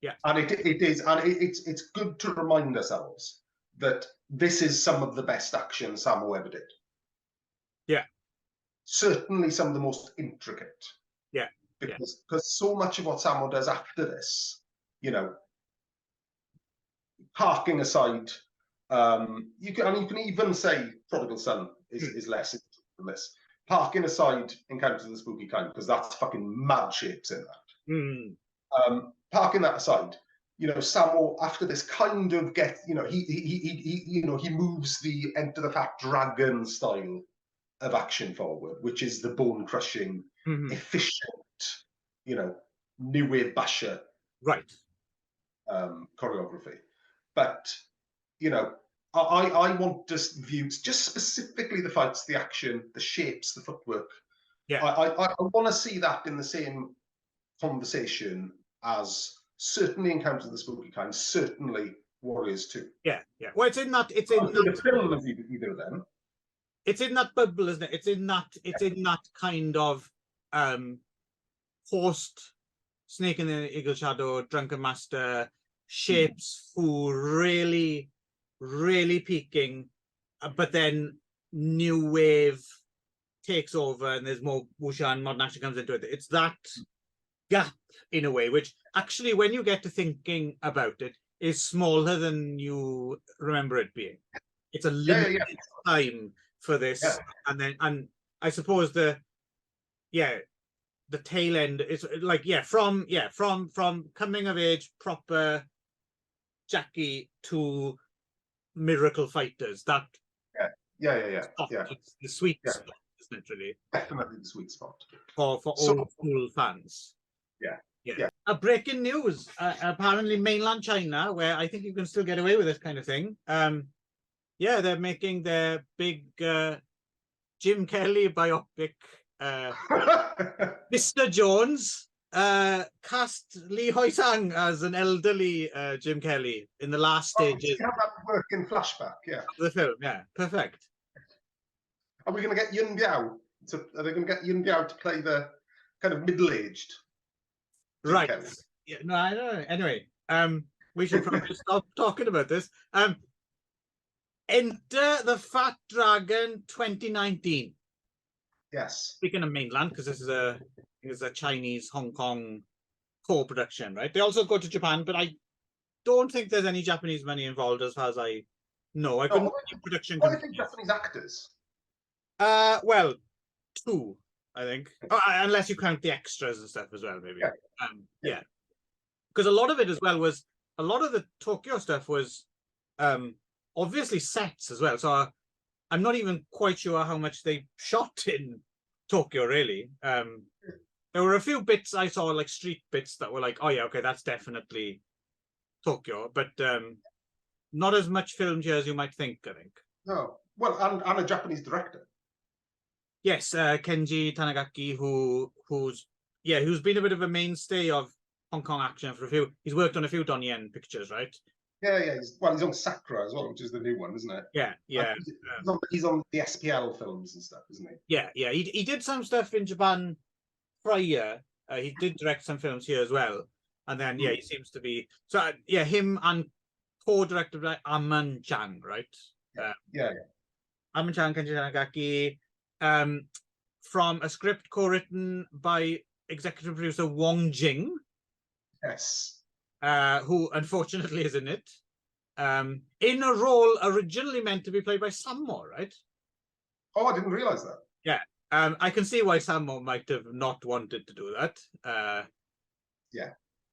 Yeah. And it is, and it's good to remind ourselves that this is some of the best action Sammo ever did. Yeah. Certainly some of the most intricate. Yeah. Because so much of what Sammo does after this, you know, parking aside, you can even say Prodigal Son is less than this. Parking aside Encounters of the Spooky Kind, because that's fucking mad shapes in that. Parking that aside, you know, Sammo after this kind of he moves the Enter the Fat Dragon style of action forward, which is the bone crushing, efficient, you know, new wave basher, right? Choreography. But you know, I want just views, just specifically the fights, the action, the shapes, the footwork. Yeah. I want to see that in the same conversation as certainly Encounters of the Spooky Kind, certainly Warriors 2. Yeah, yeah. Well, it's in that. The film is either of them. It's in that bubble, isn't it? It's in that kind of post Snake in the Eagle Shadow, Drunken Master shapes who really, really peaking, but then new wave takes over and there's more wuxia and modern action comes into it. It's that gap in a way, which actually, when you get to thinking about it, is smaller than you remember it being. It's a limited time for this, and I suppose the tail end is like from coming of age proper Jackie to Miracle Fighters. That it's the sweet spot, isn't it? Really, definitely the sweet spot for old school fans. Yeah. Breaking news. Apparently, mainland China, where I think you can still get away with this kind of thing. They're making their big Jim Kelly biopic. Mr. Jones cast Lee Hoi-sang as an elderly Jim Kelly in the last stages. Have that work in flashback, of the film. Yeah, perfect. Are we going to get Yun Biao? Are they going to get Yun Biao to play the kind of middle-aged Jim right Kelly? Yeah, no, I don't know. Anyway, we should probably stop talking about this. Enter the Fat Dragon 2019. Yes. Speaking of mainland, because this is a Chinese Hong Kong co-production, right? They also go to Japan, but I don't think there's any Japanese money involved as far as I know. I couldn't see production. What do you think Japanese actors? Well, 2, I think, unless you count the extras and stuff as well, maybe. Because a lot of it as well was a lot of the Tokyo stuff was obviously sets as well. So I'm not even quite sure how much they shot in Tokyo, really. There were a few bits I saw, like street bits, that were like, oh yeah, okay, that's definitely Tokyo, but not as much filmed here as you might think, I think. No. Well, and a Japanese director. Yes, Kenji Tanigaki, who's been a bit of a mainstay of Hong Kong action for a few. He's worked on a few Donnie Yen pictures, right? Yeah. He's on Sakura as well, which is the new one, isn't it? Yeah. He's on the SPL films and stuff, isn't he? Yeah. He did some stuff in Japan prior. He did direct some films here as well, and then he seems to be him and co-directed by Aman Chang, right? Aman Chang, Kenji Tanigaki, from a script co-written by executive producer Wong Jing. Yes. Who unfortunately is in it, in a role originally meant to be played by Sammo, right? Oh, I didn't realize that. Yeah. I can see why Sammo might have not wanted to do that.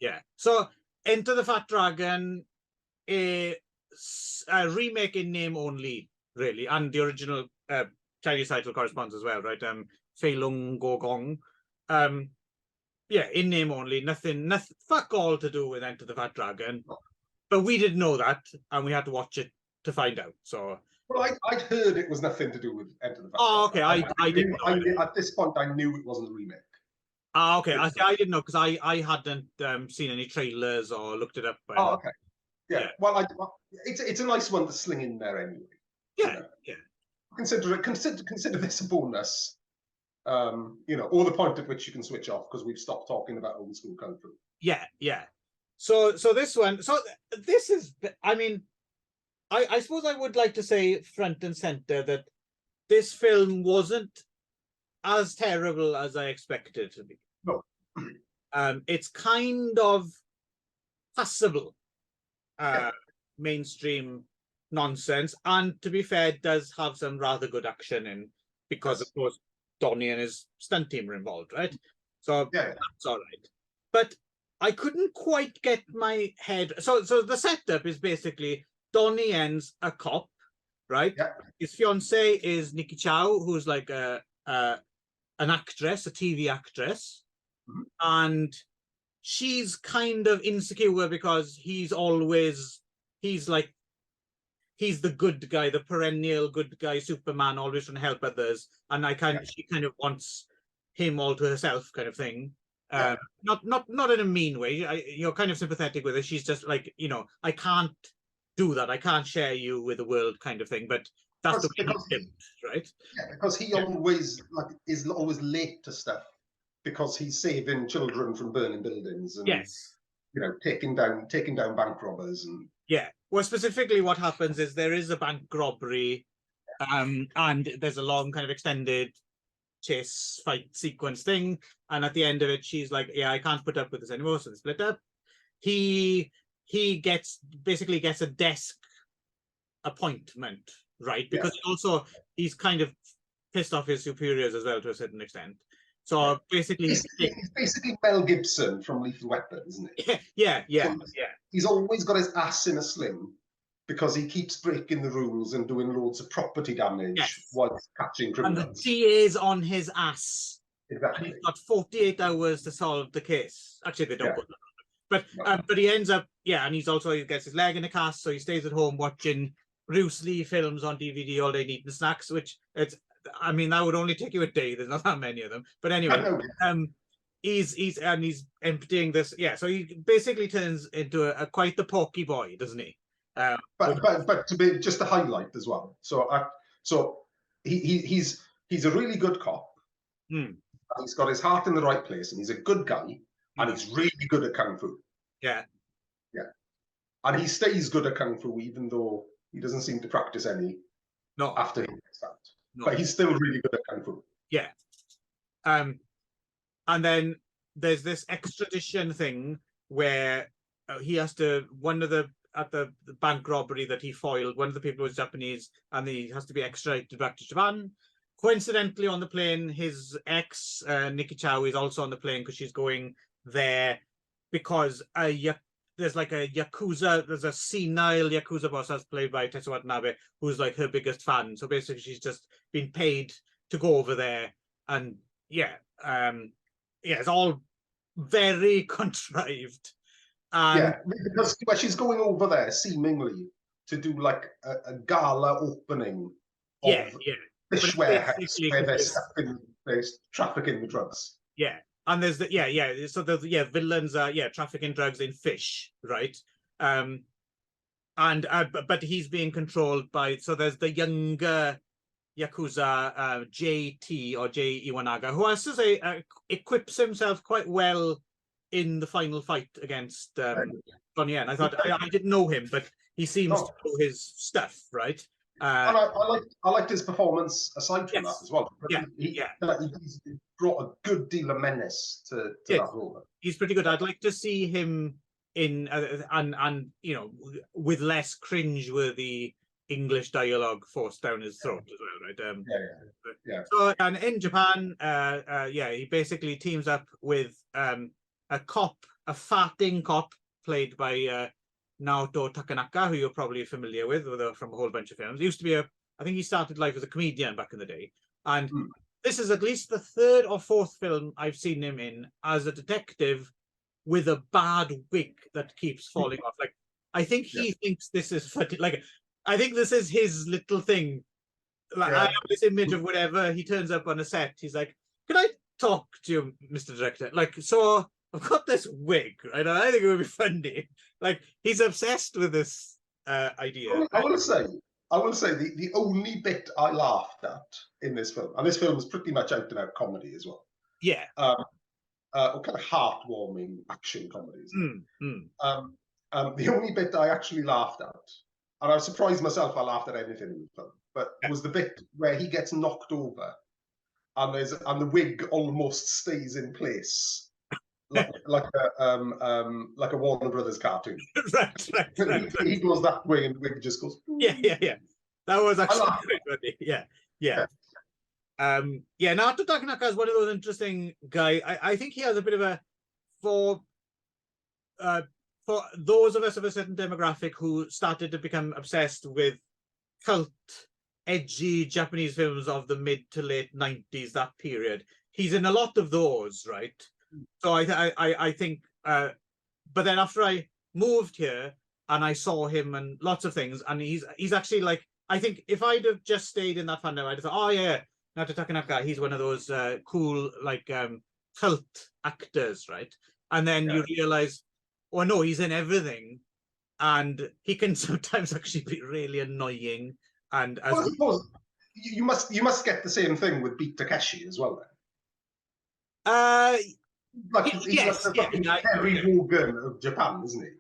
Yeah. So, Enter the Fat Dragon, a remake in name only, really, and the original Chinese title corresponds as well, right? Fei Lung Go Gong. In name only, nothing, fuck all to do with Enter the Fat Dragon. But we didn't know that, and we had to watch it to find out. So, well, I'd heard it was nothing to do with Enter the Fat Dragon. Oh, okay. I didn't know. At this point, I knew it wasn't a remake. Okay. I didn't know because I hadn't seen any trailers or looked it up. Okay. Yeah. Well, it's a nice one to sling in there anyway. Yeah. Consider this a bonus. Or the point at which you can switch off because we've stopped talking about old school kung fu. Yeah. So this one, this is, I mean, I suppose I would like to say front and center that this film wasn't as terrible as I expected it to be. No. It's kind of passable mainstream nonsense, and to be fair, it does have some rather good action in, because of course Donnie and his stunt team are involved, right? So that's all right. But I couldn't quite get my head. So the setup is basically Donnie Yen's a cop, right? Yeah. His fiance is Nikki Chow, who's like an actress, a TV actress, and she's kind of insecure because he's the good guy, the perennial good guy, Superman, always trying to help others, and she kind of wants him all to herself, kind of thing. Not in a mean way. You're kind of sympathetic with her. She's just like, I can't do that. I can't share you with the world, kind of thing. But that's the way he lived, right? Yeah, because he always is always late to stuff because he's saving children from burning buildings and taking down bank robbers and Well, specifically, what happens is there is a bank robbery, and there's a long kind of extended chase fight sequence thing, and at the end of it she's like, I can't put up with this anymore, so they split up. He basically gets a desk appointment, right? Because he's kind of pissed off his superiors as well to a certain extent. So basically he's basically Mel Gibson from Lethal Weapon, isn't he? Yeah. He's always got his ass in a sling because he keeps breaking the rules and doing loads of property damage while catching criminals. And the DA's on his ass. Exactly. And he's got 48 hours to solve the case. Actually, they don't put that on. But he ends up, and he gets his leg in a cast, so he stays at home watching Bruce Lee films on DVD all day, eating snacks, which that would only take you a day. There's not that many of them. But anyway, he's emptying this. So he basically turns into a quite the porky boy, doesn't he? But to be just a highlight as well. So he's a really good cop. He's got his heart in the right place, and he's a good guy, and he's really good at kung fu. Yeah. And he stays good at kung fu even though he doesn't seem to practice any. No. After he gets out. But he's still really good at kung fu. Yeah. And then there's this extradition thing where he has to, at the bank robbery that he foiled, one of the people was Japanese, and he has to be extradited back to Japan. Coincidentally, on the plane, his ex, Nikki Chow, is also on the plane because she's going there because there's like a senile Yakuza boss that's played by Tetsuo Watanabe, who's like her biggest fan. So basically, she's just been paid to go over there. And it's all very contrived. Because she's going over there seemingly to do like a gala opening of fish warehouse where they're trafficking the drugs. Yeah. And there's so the villains are trafficking drugs in fish, right? But he's being controlled by, so there's the younger Yakuza, JT or J Iwanaga, who has to say equips himself quite well in the final fight against Donnie Yen. I thought I didn't know him, but he seems to know his stuff, right? And I liked his performance aside from that as well. He's brought a good deal of menace to that role. He's pretty good. I'd like to see him in and with less cringe-worthy English dialogue forced down his throat as well, right? So, and in Japan, he basically teams up with a cop, a farting cop played by Naoto Takanaka, who you're probably familiar with from a whole bunch of films. He used to be I think he started life as a comedian back in the day. And this is at least the third or fourth film I've seen him in as a detective with a bad wig that keeps falling off. Like, I think he thinks this is like, I think this is his little thing. Like, I have this image of whatever, he turns up on a set, he's like, "Can I talk to you, Mr. Director? Like, so I've got this wig, right? And I think it would be funny." Like, he's obsessed with this idea. I will say the only bit I laughed at in this film, and this film is pretty much out and out comedy as well. or kind of heartwarming action comedies. The only bit I actually laughed at, and I was surprised myself I laughed at anything in the film, but was the bit where he gets knocked over and the wig almost stays in place, like a Warner Brothers cartoon. right. He goes that way and the wig just goes. Yeah. That was actually quite funny. Yeah. Naoto Takanaka is one of those interesting guys. I think he has a bit of a for those of us of a certain demographic who started to become obsessed with cult, edgy Japanese films of the mid to late 90s, that period. He's in a lot of those, right? So I think, but then after I moved here and I saw him and lots of things, and he's actually like, I think if I'd have just stayed in that fandom, I'd have thought, oh yeah, Naoto Takanaka, he's one of those cool like cult actors, right? And then you realize, oh no, he's in everything, and he can sometimes actually be really annoying. And as I suppose you must get the same thing with Beat Takeshi as well, then. He's like the Terry Wogan of Japan, isn't he?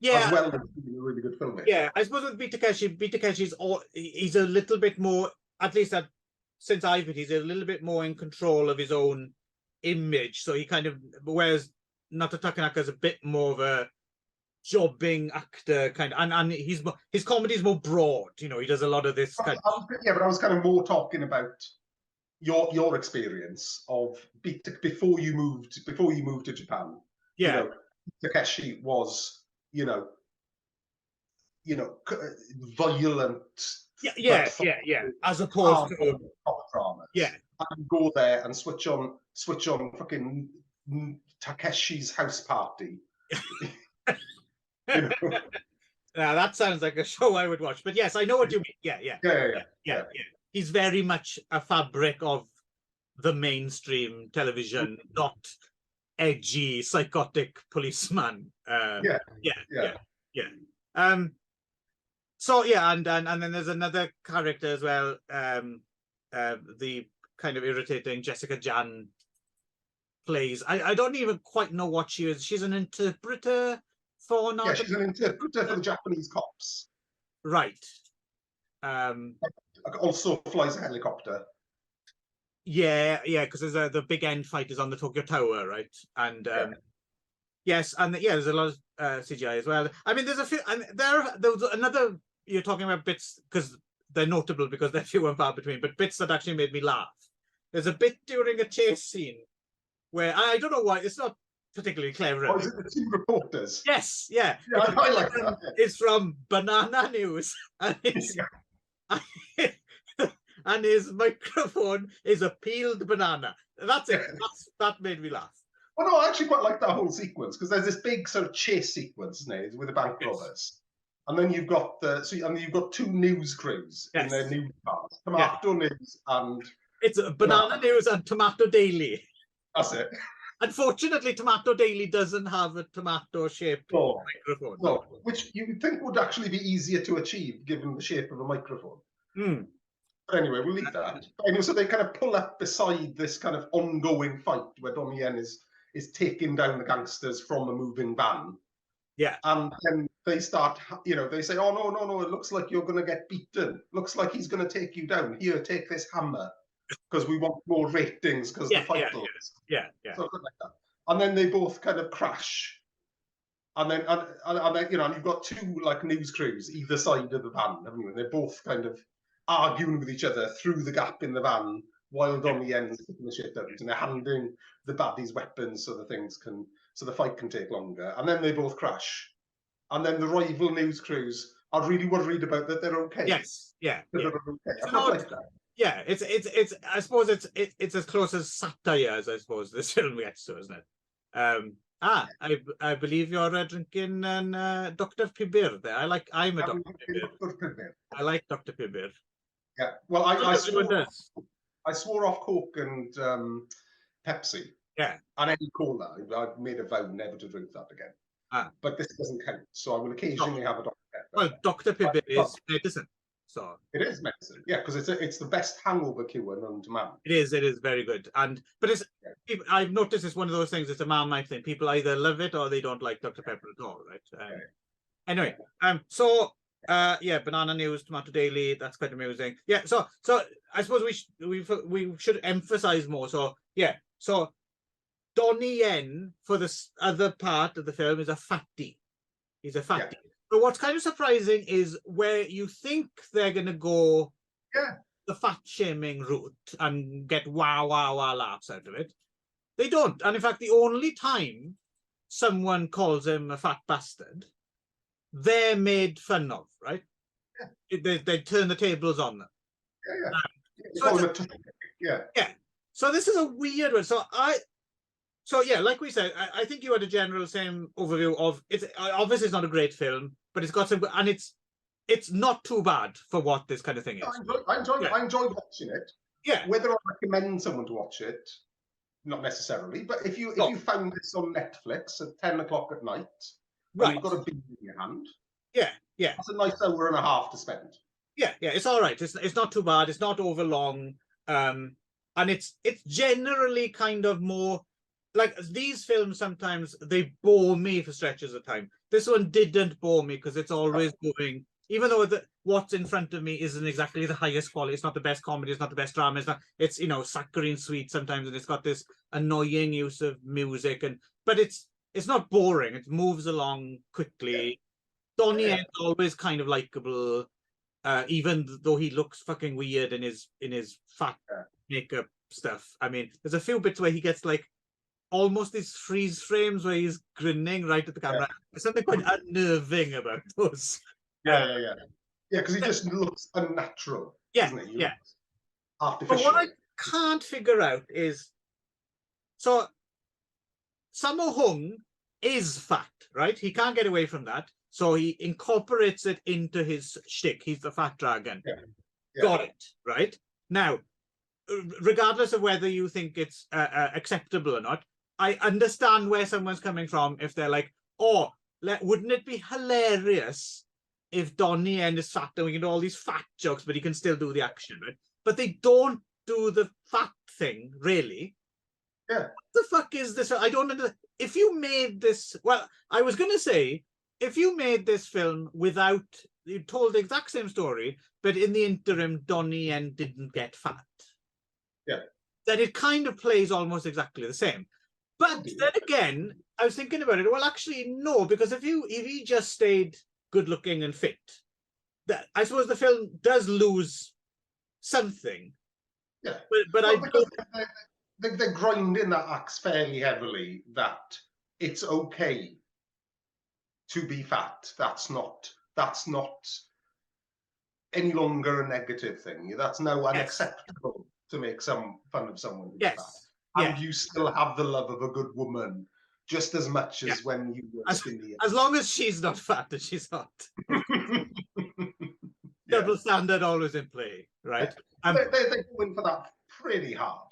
Yeah, as well as being a really good filmmaker. Yeah, I suppose with Beat Takeshi's he's a little bit more, at least since I've been, he's a little bit more in control of his own image. So he kind of, whereas Naoto Takanaka is a bit more of a jobbing actor kind of, and his comedy is more broad. You know, he does a lot of this kind of. Yeah, but I was kind of more talking about your experience of before you moved to Japan. Yeah, you know, Takeshi was violent. Yeah. As opposed to pop dramas. Yeah, and go there and switch on fucking Takeshi's House Party. Now that sounds like a show I would watch. But yes, I know what you mean. Yeah. He's very much a fabric of the mainstream television, not edgy, psychotic policeman. So yeah, and then there's another character as well, the kind of irritating Jessica Jan plays. I don't even quite know what she is. She's an interpreter for Yeah, she's an interpreter for the Japanese cops. Right. Also flies a helicopter. Yeah, because there's the big end fight is on the Tokyo Tower, right? And yes, and there's a lot of CGI as well. I mean, there's a few, and there was another. You're talking about bits because they're notable because they're few and far between, but bits that actually made me laugh. There's a bit during a chase scene where I don't know why it's not particularly clever. Oh, is it the two reporters? Yes, yeah. I like that. It's from Banana News, and and his microphone is a peeled banana. That's it. That made me laugh. Well, no, I actually quite like that whole sequence because there's this big sort of chase sequence, isn't it, with the bank robbers, and then you've got two news crews in their news cars, Tomato News and it's Banana News and Tomato Daily. That's it. Unfortunately, Tomato Daily doesn't have a tomato-shaped microphone. No, which you would think would actually be easier to achieve given the shape of a microphone. But anyway, we'll leave that. Anyway, so they kind of pull up beside this kind of ongoing fight where Donnie Yen is taking down the gangsters from a moving van. Yeah. And then they start, they say, oh, no, it looks like you're going to get beaten. Looks like he's going to take you down. Here, take this hammer. Because we want more ratings because the fight Yeah. Something like that. And then they both kind of crash. And then, and you've got two like news crews either side of the van, haven't you? And they're both kind of arguing with each other through the gap in the van while Donnie Yen's putting the shit out, and they're handing the baddies weapons so the fight can take longer. And then they both crash. And then the rival news crews are really worried about that they're okay. Yes, yeah. They're okay. I quite like that. Yeah, it's. I suppose it's as close as satire as I suppose this film gets to, isn't it? I believe you're drinking an Dr. Pibir there. I'm a Dr. Pibir. I like Dr. Pibir. Yeah. Well, I swore off Coke and Pepsi. Yeah. And any cola. I've made a vow never to drink that again. But this doesn't count, so I will occasionally have a Dr. Pepper. Well, Dr. Pibir is medicine. So it is medicine, yeah, because it's the best hangover cure known to man. It is very good, but I've noticed it's one of those things. It's a Marmite thing. People either love it or they don't like Dr. Pepper at all, right? Anyway, so yeah, banana news, tomato daily. That's quite amusing. Yeah, so I suppose we should emphasize more. So yeah, so Donnie Yen for this other part of the film is a fatty. He's a fatty. Yeah. But what's kind of surprising is where you think they're going to go the fat shaming route and get wow laughs out of it. They don't. And in fact, the only time someone calls him a fat bastard, they're made fun of, right? Yeah. They turn the tables on them. Yeah. So this is a weird one. So yeah, like we said, I think you had a general same overview of it's obviously it's not a great film, but it's got some, and it's not too bad for what this kind of thing is. I enjoy watching it. Yeah. Whether I recommend someone to watch it, not necessarily. But if you found this on Netflix at 10 o'clock at night, right, you've got a beer in your hand. Yeah. That's a nice hour and a half to spend. Yeah, it's all right. It's not too bad. It's not over long. And it's generally kind of more like these films sometimes they bore me for stretches of time. This one didn't bore me because it's always going, even though what's in front of me isn't exactly the highest quality. It's not the best comedy, it's not the best drama, it's saccharine sweet sometimes, and it's got this annoying use of music, but it's not boring. It moves along quickly. Donnie Yen is always kind of likable, even though he looks fucking weird in his fat makeup stuff. I mean, there's a few bits where he gets like almost these freeze frames where he's grinning right at the camera. There's something quite unnerving about those. Yeah, because he just looks unnatural, doesn't he? Artificial. But what I can't figure out is, so Sammo Hung is fat, right? He can't get away from that. So he incorporates it into his shtick. He's the fat dragon. Got it, right? Now, regardless of whether you think it's acceptable or not, I understand where someone's coming from if they're like, oh, wouldn't it be hilarious if Donnie Yen is fat and we can do all these fat jokes, but he can still do the action, right? But they don't do the fat thing, really. Yeah. What the fuck is this? I don't understand. If you made this, well, I was going to say, if you made this film without, you told the exact same story, but in the interim, Donnie Yen didn't get fat. Yeah. Then it kind of plays almost exactly the same. But then again, I was thinking about it. Well, actually, no, because if he just stayed good looking and fit, I suppose the film does lose something. Yeah. But they're grinding that axe fairly heavily that it's okay to be fat. That's not any longer a negative thing. That's now unacceptable to make some fun of someone who's fat. And you still have the love of a good woman just as much as when you were skinny. As long as she's not fat and she's hot. Double standard always in play, right? They're going for that pretty hard,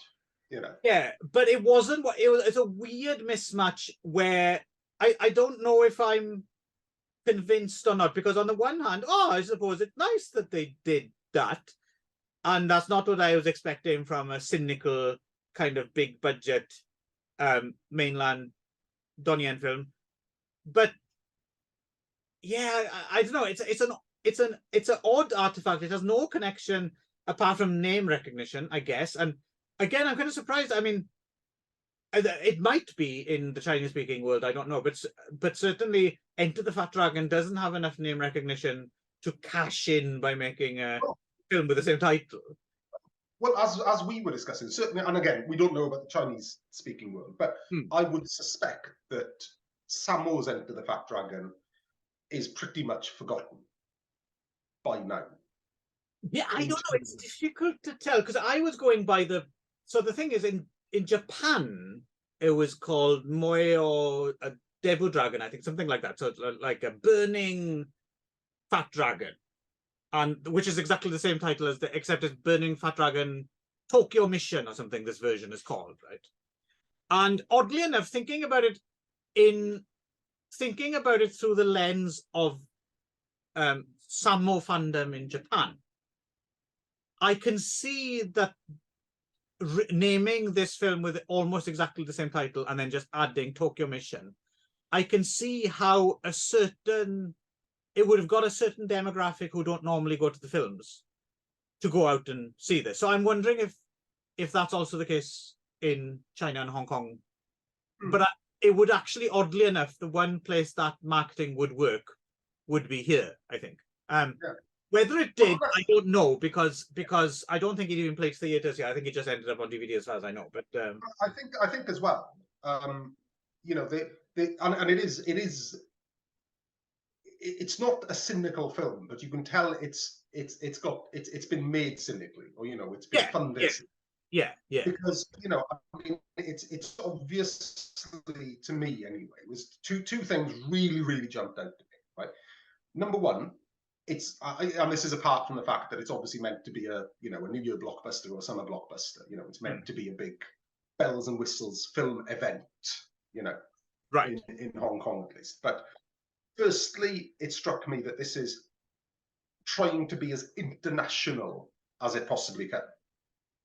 Yeah, but it wasn't what it was. It's a weird mismatch where I don't know if I'm convinced or not, because on the one hand, I suppose it's nice that they did that, and that's not what I was expecting from a cynical kind of big budget mainland Donnie Yen film. But yeah, I don't know. It's an odd artifact. It has no connection apart from name recognition, I guess. And again, I'm kind of surprised. I mean, it might be in the Chinese-speaking world. I don't know, but certainly, Enter the Fat Dragon doesn't have enough name recognition to cash in by making a film with the same title. Well, as we were discussing, certainly, and again, we don't know about the Chinese-speaking world, but I would suspect that Sammo's Enter the Fat Dragon is pretty much forgotten by now. Yeah, I don't know. It's difficult to tell because I was going by the. So the thing is, in Japan, it was called Moe or a Devil Dragon, I think, something like that. So it's like a burning fat dragon. And which is exactly the same title as except it's Burning Fat Dragon Tokyo Mission or something this version is called, right? And oddly enough, thinking about it through the lens of Sammo fandom in Japan, I can see that naming this film with almost exactly the same title and then just adding Tokyo Mission, I can see how it would have got a certain demographic who don't normally go to the films to go out and see this. So I'm wondering if that's also the case in China and Hong Kong. But it would actually, oddly enough, the one place that marketing would work would be here, I think. Whether it did, I don't know, because I don't think it even played theaters here. I think it just ended up on DVD, as far as I know. But I think as well, you know, and it's not a cynical film, but you can tell it's been made cynically, or you know, it's been funded. Yeah. Because you know, I mean, it's obviously, to me anyway, was two things really jumped out to me. Right, number one, and this is apart from the fact that it's obviously meant to be a New Year blockbuster or a summer blockbuster. You know, it's meant to be a big bells and whistles film event. You know, right in Hong Kong at least. But firstly, it struck me that this is trying to be as international as it possibly can.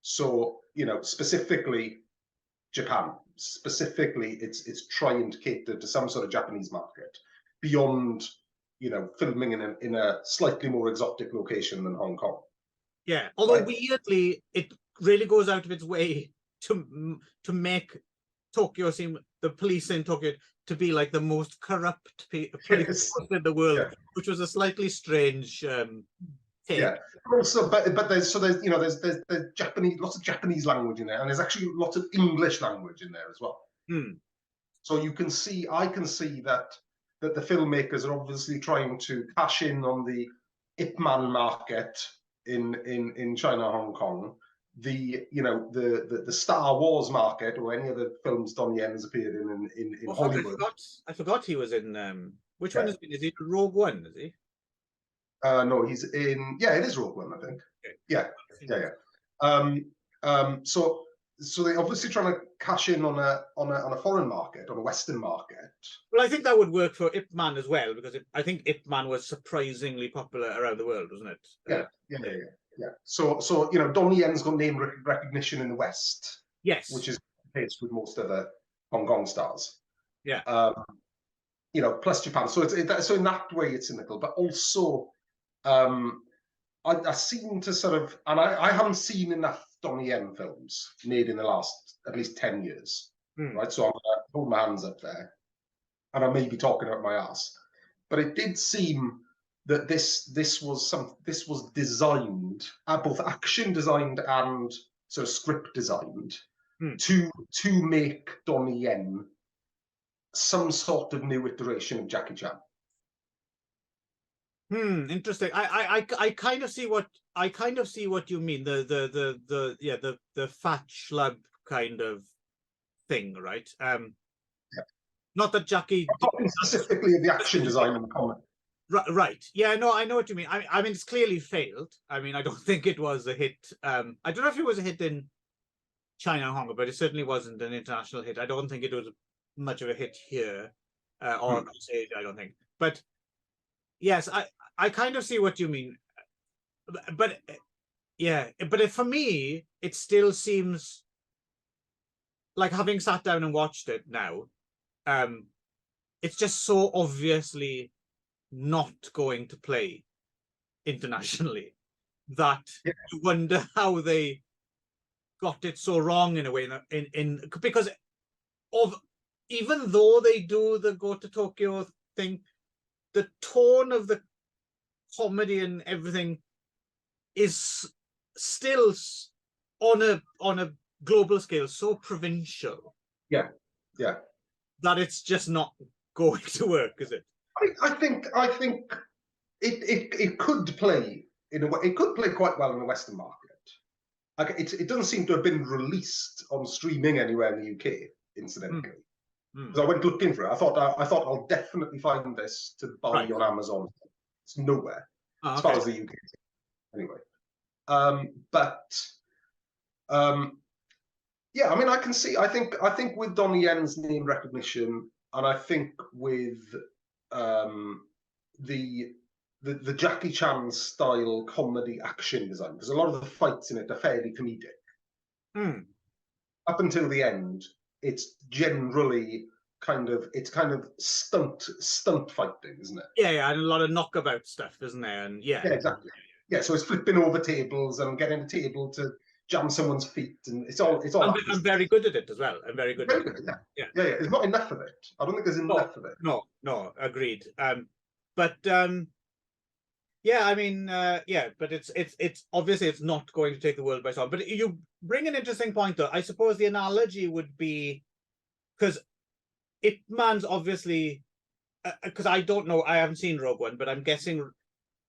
So, you know, specifically Japan, specifically it's trying to cater to some sort of Japanese market beyond, you know, filming in a slightly more exotic location than Hong Kong. Yeah, although weirdly, it really goes out of its way to make Tokyo seem, the police in Tokyo, to be like the most corrupt police in the world, which was a slightly strange take. Yeah. Also, but there's you know, there's Japanese, lots of Japanese language in there, and there's actually lots of English language in there as well. So I can see that the filmmakers are obviously trying to cash in on the Ip Man market in China, Hong Kong, the Star Wars market, or any other films Donnie Yen has appeared in Hollywood. I forgot he was in which one is he? Rogue One, is he? No, he's in. Yeah, it is Rogue One, I think. Okay. Yeah. So they're obviously trying to cash in on a foreign market, on a Western market. Well, I think that would work for Ip Man as well, because I think Ip Man was surprisingly popular around the world, wasn't it? Yeah. So you know, Donnie Yen's got name recognition in the West. Yes. Which is the case with most other Hong Kong stars. Yeah. You know, plus Japan. So so in that way it's cynical, but also. I seem to sort of, and I haven't seen enough Donnie Yen films made in the last at least 10 years, right? So I'm going to hold my hands up there, and I may be talking out my ass, but it did seem that this was designed, both action designed and sort of script designed, to make Donnie Yen some sort of new iteration of Jackie Chan. Interesting. I kind of see what you mean. The fat schlub kind of thing, right? Not that Jackie. I'm talking specifically of the action design and the comedy. Right. Yeah. No, I know what you mean. I mean, it's clearly failed. I mean, I don't think it was a hit. I don't know if it was a hit in China and Hong Kong, but it certainly wasn't an international hit. I don't think it was much of a hit here, or across Asia, I don't think. But yes, I kind of see what you mean, but yeah, but for me, it still seems like, having sat down and watched it now, it's just so obviously not going to play internationally that you wonder how they got it so wrong in a way, because even though they do the go to Tokyo thing, the tone of the comedy and everything is still on a global scale so provincial. Yeah. That it's just not going to work, is it? I think it could play in a way. It could play quite well in the Western market. Like it doesn't seem to have been released on streaming anywhere in the UK, incidentally. Because I went looking for it. I thought I'll definitely find this to buy on Amazon. It's nowhere as far as the UK. Anyway, yeah. I mean, I can see. I think with Donnie Yen's name recognition, and I think with the Jackie Chan style comedy action design, because a lot of the fights in it are fairly comedic. Up until the end, it's generally kind of stunt fighting, isn't it? Yeah, and a lot of knockabout stuff, isn't there? And Yeah, exactly. Yeah, so it's flipping over tables and getting a table to jam someone's feet, and it's all. I'm very good at it as well. I'm very good Very at it. good, yeah. Yeah. Yeah. There's not enough of it. I don't think there's enough of it. No, agreed. But yeah, I mean, yeah, but it's obviously it's not going to take the world by storm. But you bring an interesting point, though. I suppose the analogy would be because Ip Man's obviously because I don't know, I haven't seen Rogue One, but I'm guessing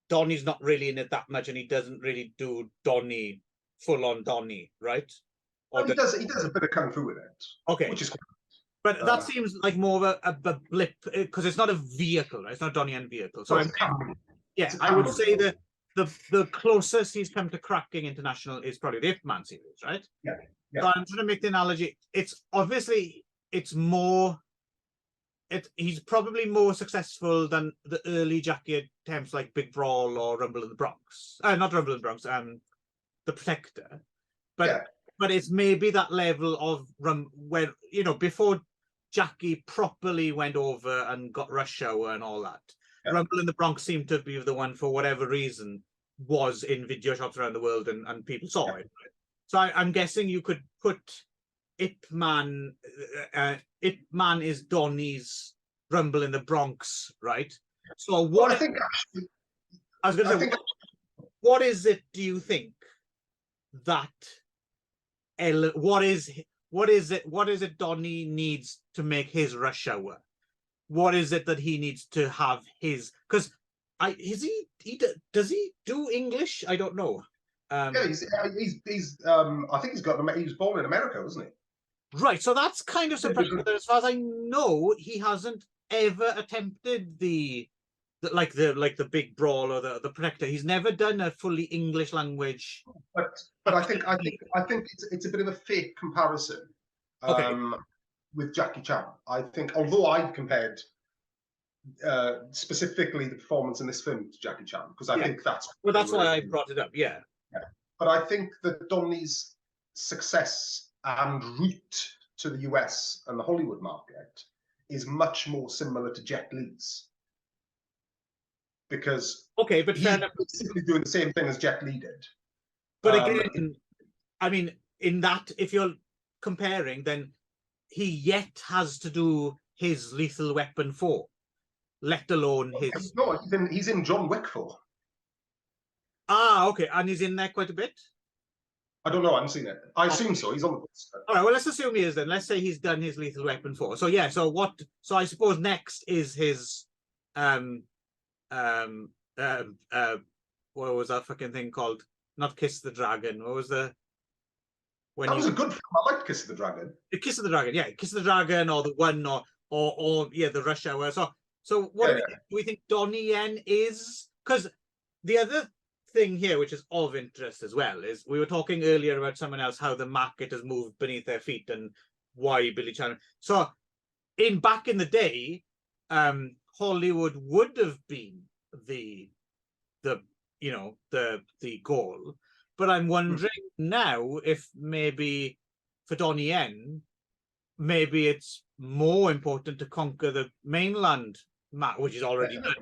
Donnie's not really in it that much, and he doesn't really do Donnie full on Donnie, right? Or he does a bit of kung fu with it. Okay, which is cool. But that seems like more of a blip because it's not a vehicle, right? It's not a Donnie Yen vehicle. So I would say that the closest he's come to cracking international is probably the Ip Man series, right? Yeah. So I'm trying to make the analogy. It's obviously more. He's probably more successful than the early Jackie attempts like Big Brawl or Rumble in the Bronx. Not Rumble in the Bronx. The Protector, but it's maybe that level of where before Jackie properly went over and got Rush Hour and all that. Rumble in the Bronx seemed to be the one for whatever reason was in video shops around the world and people saw it. Right? So I'm guessing you could put Ip Man. Ip Man is Donnie's Rumble in the Bronx, right? So what? I think actually, I was going to say, what is it? Do you think that? What is it Donnie needs to make his Rush Hour? What is it that he needs to have his? Because does he do English? I don't know. Yeah, he's I think he was born in America, wasn't he? Right, so that's kind of surprising. But as far as I know, he hasn't ever attempted the Big Brawl or the Protector. He's never done a fully English language. But I think it's a bit of a fake comparison. With Jackie Chan. I think, although I've compared specifically the performance in this film to Jackie Chan, because I think that's why I brought it up. Yeah. But I think that Donnie's success and route to the US and the Hollywood market is much more similar to Jet Li's. Because but he's basically doing the same thing as Jet Li did. But again, I mean, in that, if you're comparing, then he yet has to do his Lethal Weapon 4, let alone his... No, he's in John Wick 4. Okay, and he's in there quite a bit? I don't know, I haven't seen it. I assume so, he's on the poster. All right, well, let's assume he is then. Let's say he's done his Lethal Weapon 4. So yeah, so I suppose next is his what was that fucking thing called? Not Kiss the Dragon. What was the... That was a good film. I liked Kiss of the Dragon. Kiss of the Dragon, yeah. Kiss of the Dragon, or the one, or the Rush Hour. So what do we think Donnie Yen is? Because the other thing here, which is of interest as well, is we were talking earlier about someone else, how the market has moved beneath their feet and why Billy Chan. So back in the day, Hollywood would have been the goal. But I'm wondering now if maybe for Donnie Yen, maybe it's more important to conquer the mainland map, which is already done.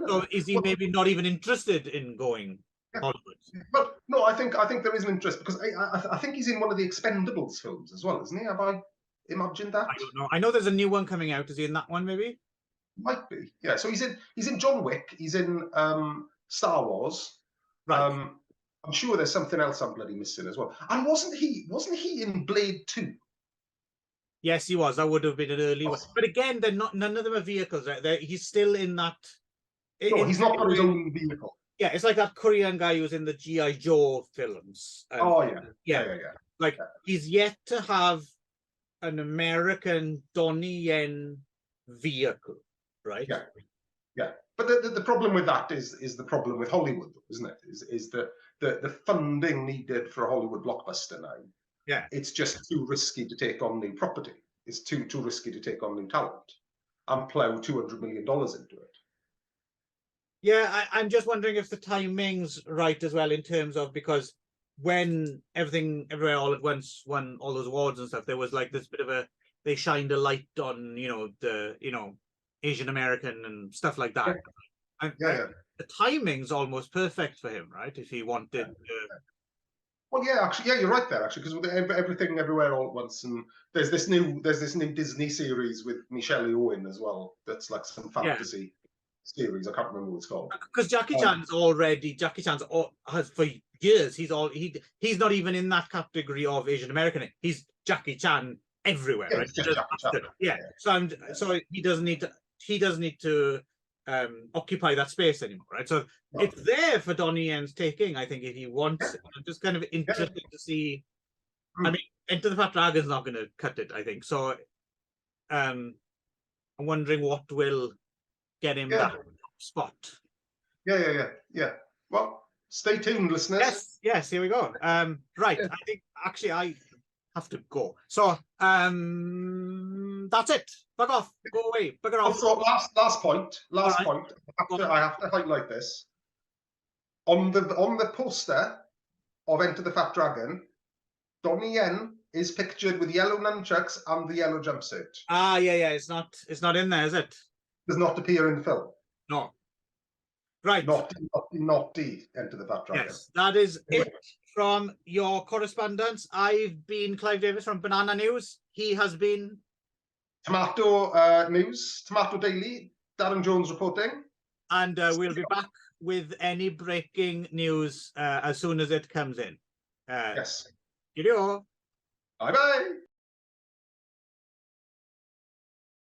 So is he maybe not even interested in going Hollywood? Well, no, I think there is an interest because I think he's in one of the Expendables films as well, isn't he? Have I imagined that? I don't know. I know there's a new one coming out. Is he in that one? Maybe. Might be. Yeah. So he's in John Wick. He's in Star Wars. Right. I'm sure there's something else I'm bloody missing as well. And wasn't he in Blade 2? Yes, he was. That would have been an early one. But again, none of them are vehicles, right? He's still in that. No, he's not got his own vehicle. Yeah, it's like that Korean guy who's in the G.I. Joe films. Yeah. Like he's yet to have an American Donnie Yen vehicle, right? Yeah. But the problem with that is the problem with Hollywood, isn't it? Is that the funding needed for a Hollywood blockbuster now. Yeah. It's just too risky to take on new property. It's too risky to take on new talent and plow $200 million into it. Yeah, I'm just wondering if the timing's right as well in terms of, because when Everything Everywhere All at Once won all those awards and stuff, there was like this bit of a, they shined a light on, the Asian American and stuff like that. Yeah. The timing's almost perfect for him, right? If he wanted. Well, yeah, actually, yeah, you're right there, actually, because with Everything Everywhere All at Once, and there's this new Disney series with Michelle Yeoh as well. That's like some fantasy series. I can't remember what it's called. Because Jackie Chan's has for years. He's not even in that category of Asian American. He's Jackie Chan everywhere, right? Just Jackie Chan. Yeah. So he doesn't need to occupy that space anymore, right? So it's there for Donnie Yen's taking, I think, if he wants it. I'm just kind of interested to see. I mean, Enter the Fat Dragon's not going to cut it, I think. So I'm wondering what will get him that spot. Yeah. Well, stay tuned, listeners. Yes, here we go. Right, I think actually I have to go. So that's it. Fuck off. Go away. Bugger off. Also, last point. I have to highlight this. On the poster of Enter the Fat Dragon, Donnie Yen is pictured with yellow nunchucks and the yellow jumpsuit. Yeah. It's not in there, is it? Does not appear in the film. No. Right. Not Enter the Fat Dragon. Yes, that is it from your correspondence. I've been Clive Davis from Banana News. He has been Tomato News, Tomato Daily, Darren Jones reporting. And we'll be back with any breaking news as soon as it comes in. Yes. Cheerio. Bye-bye.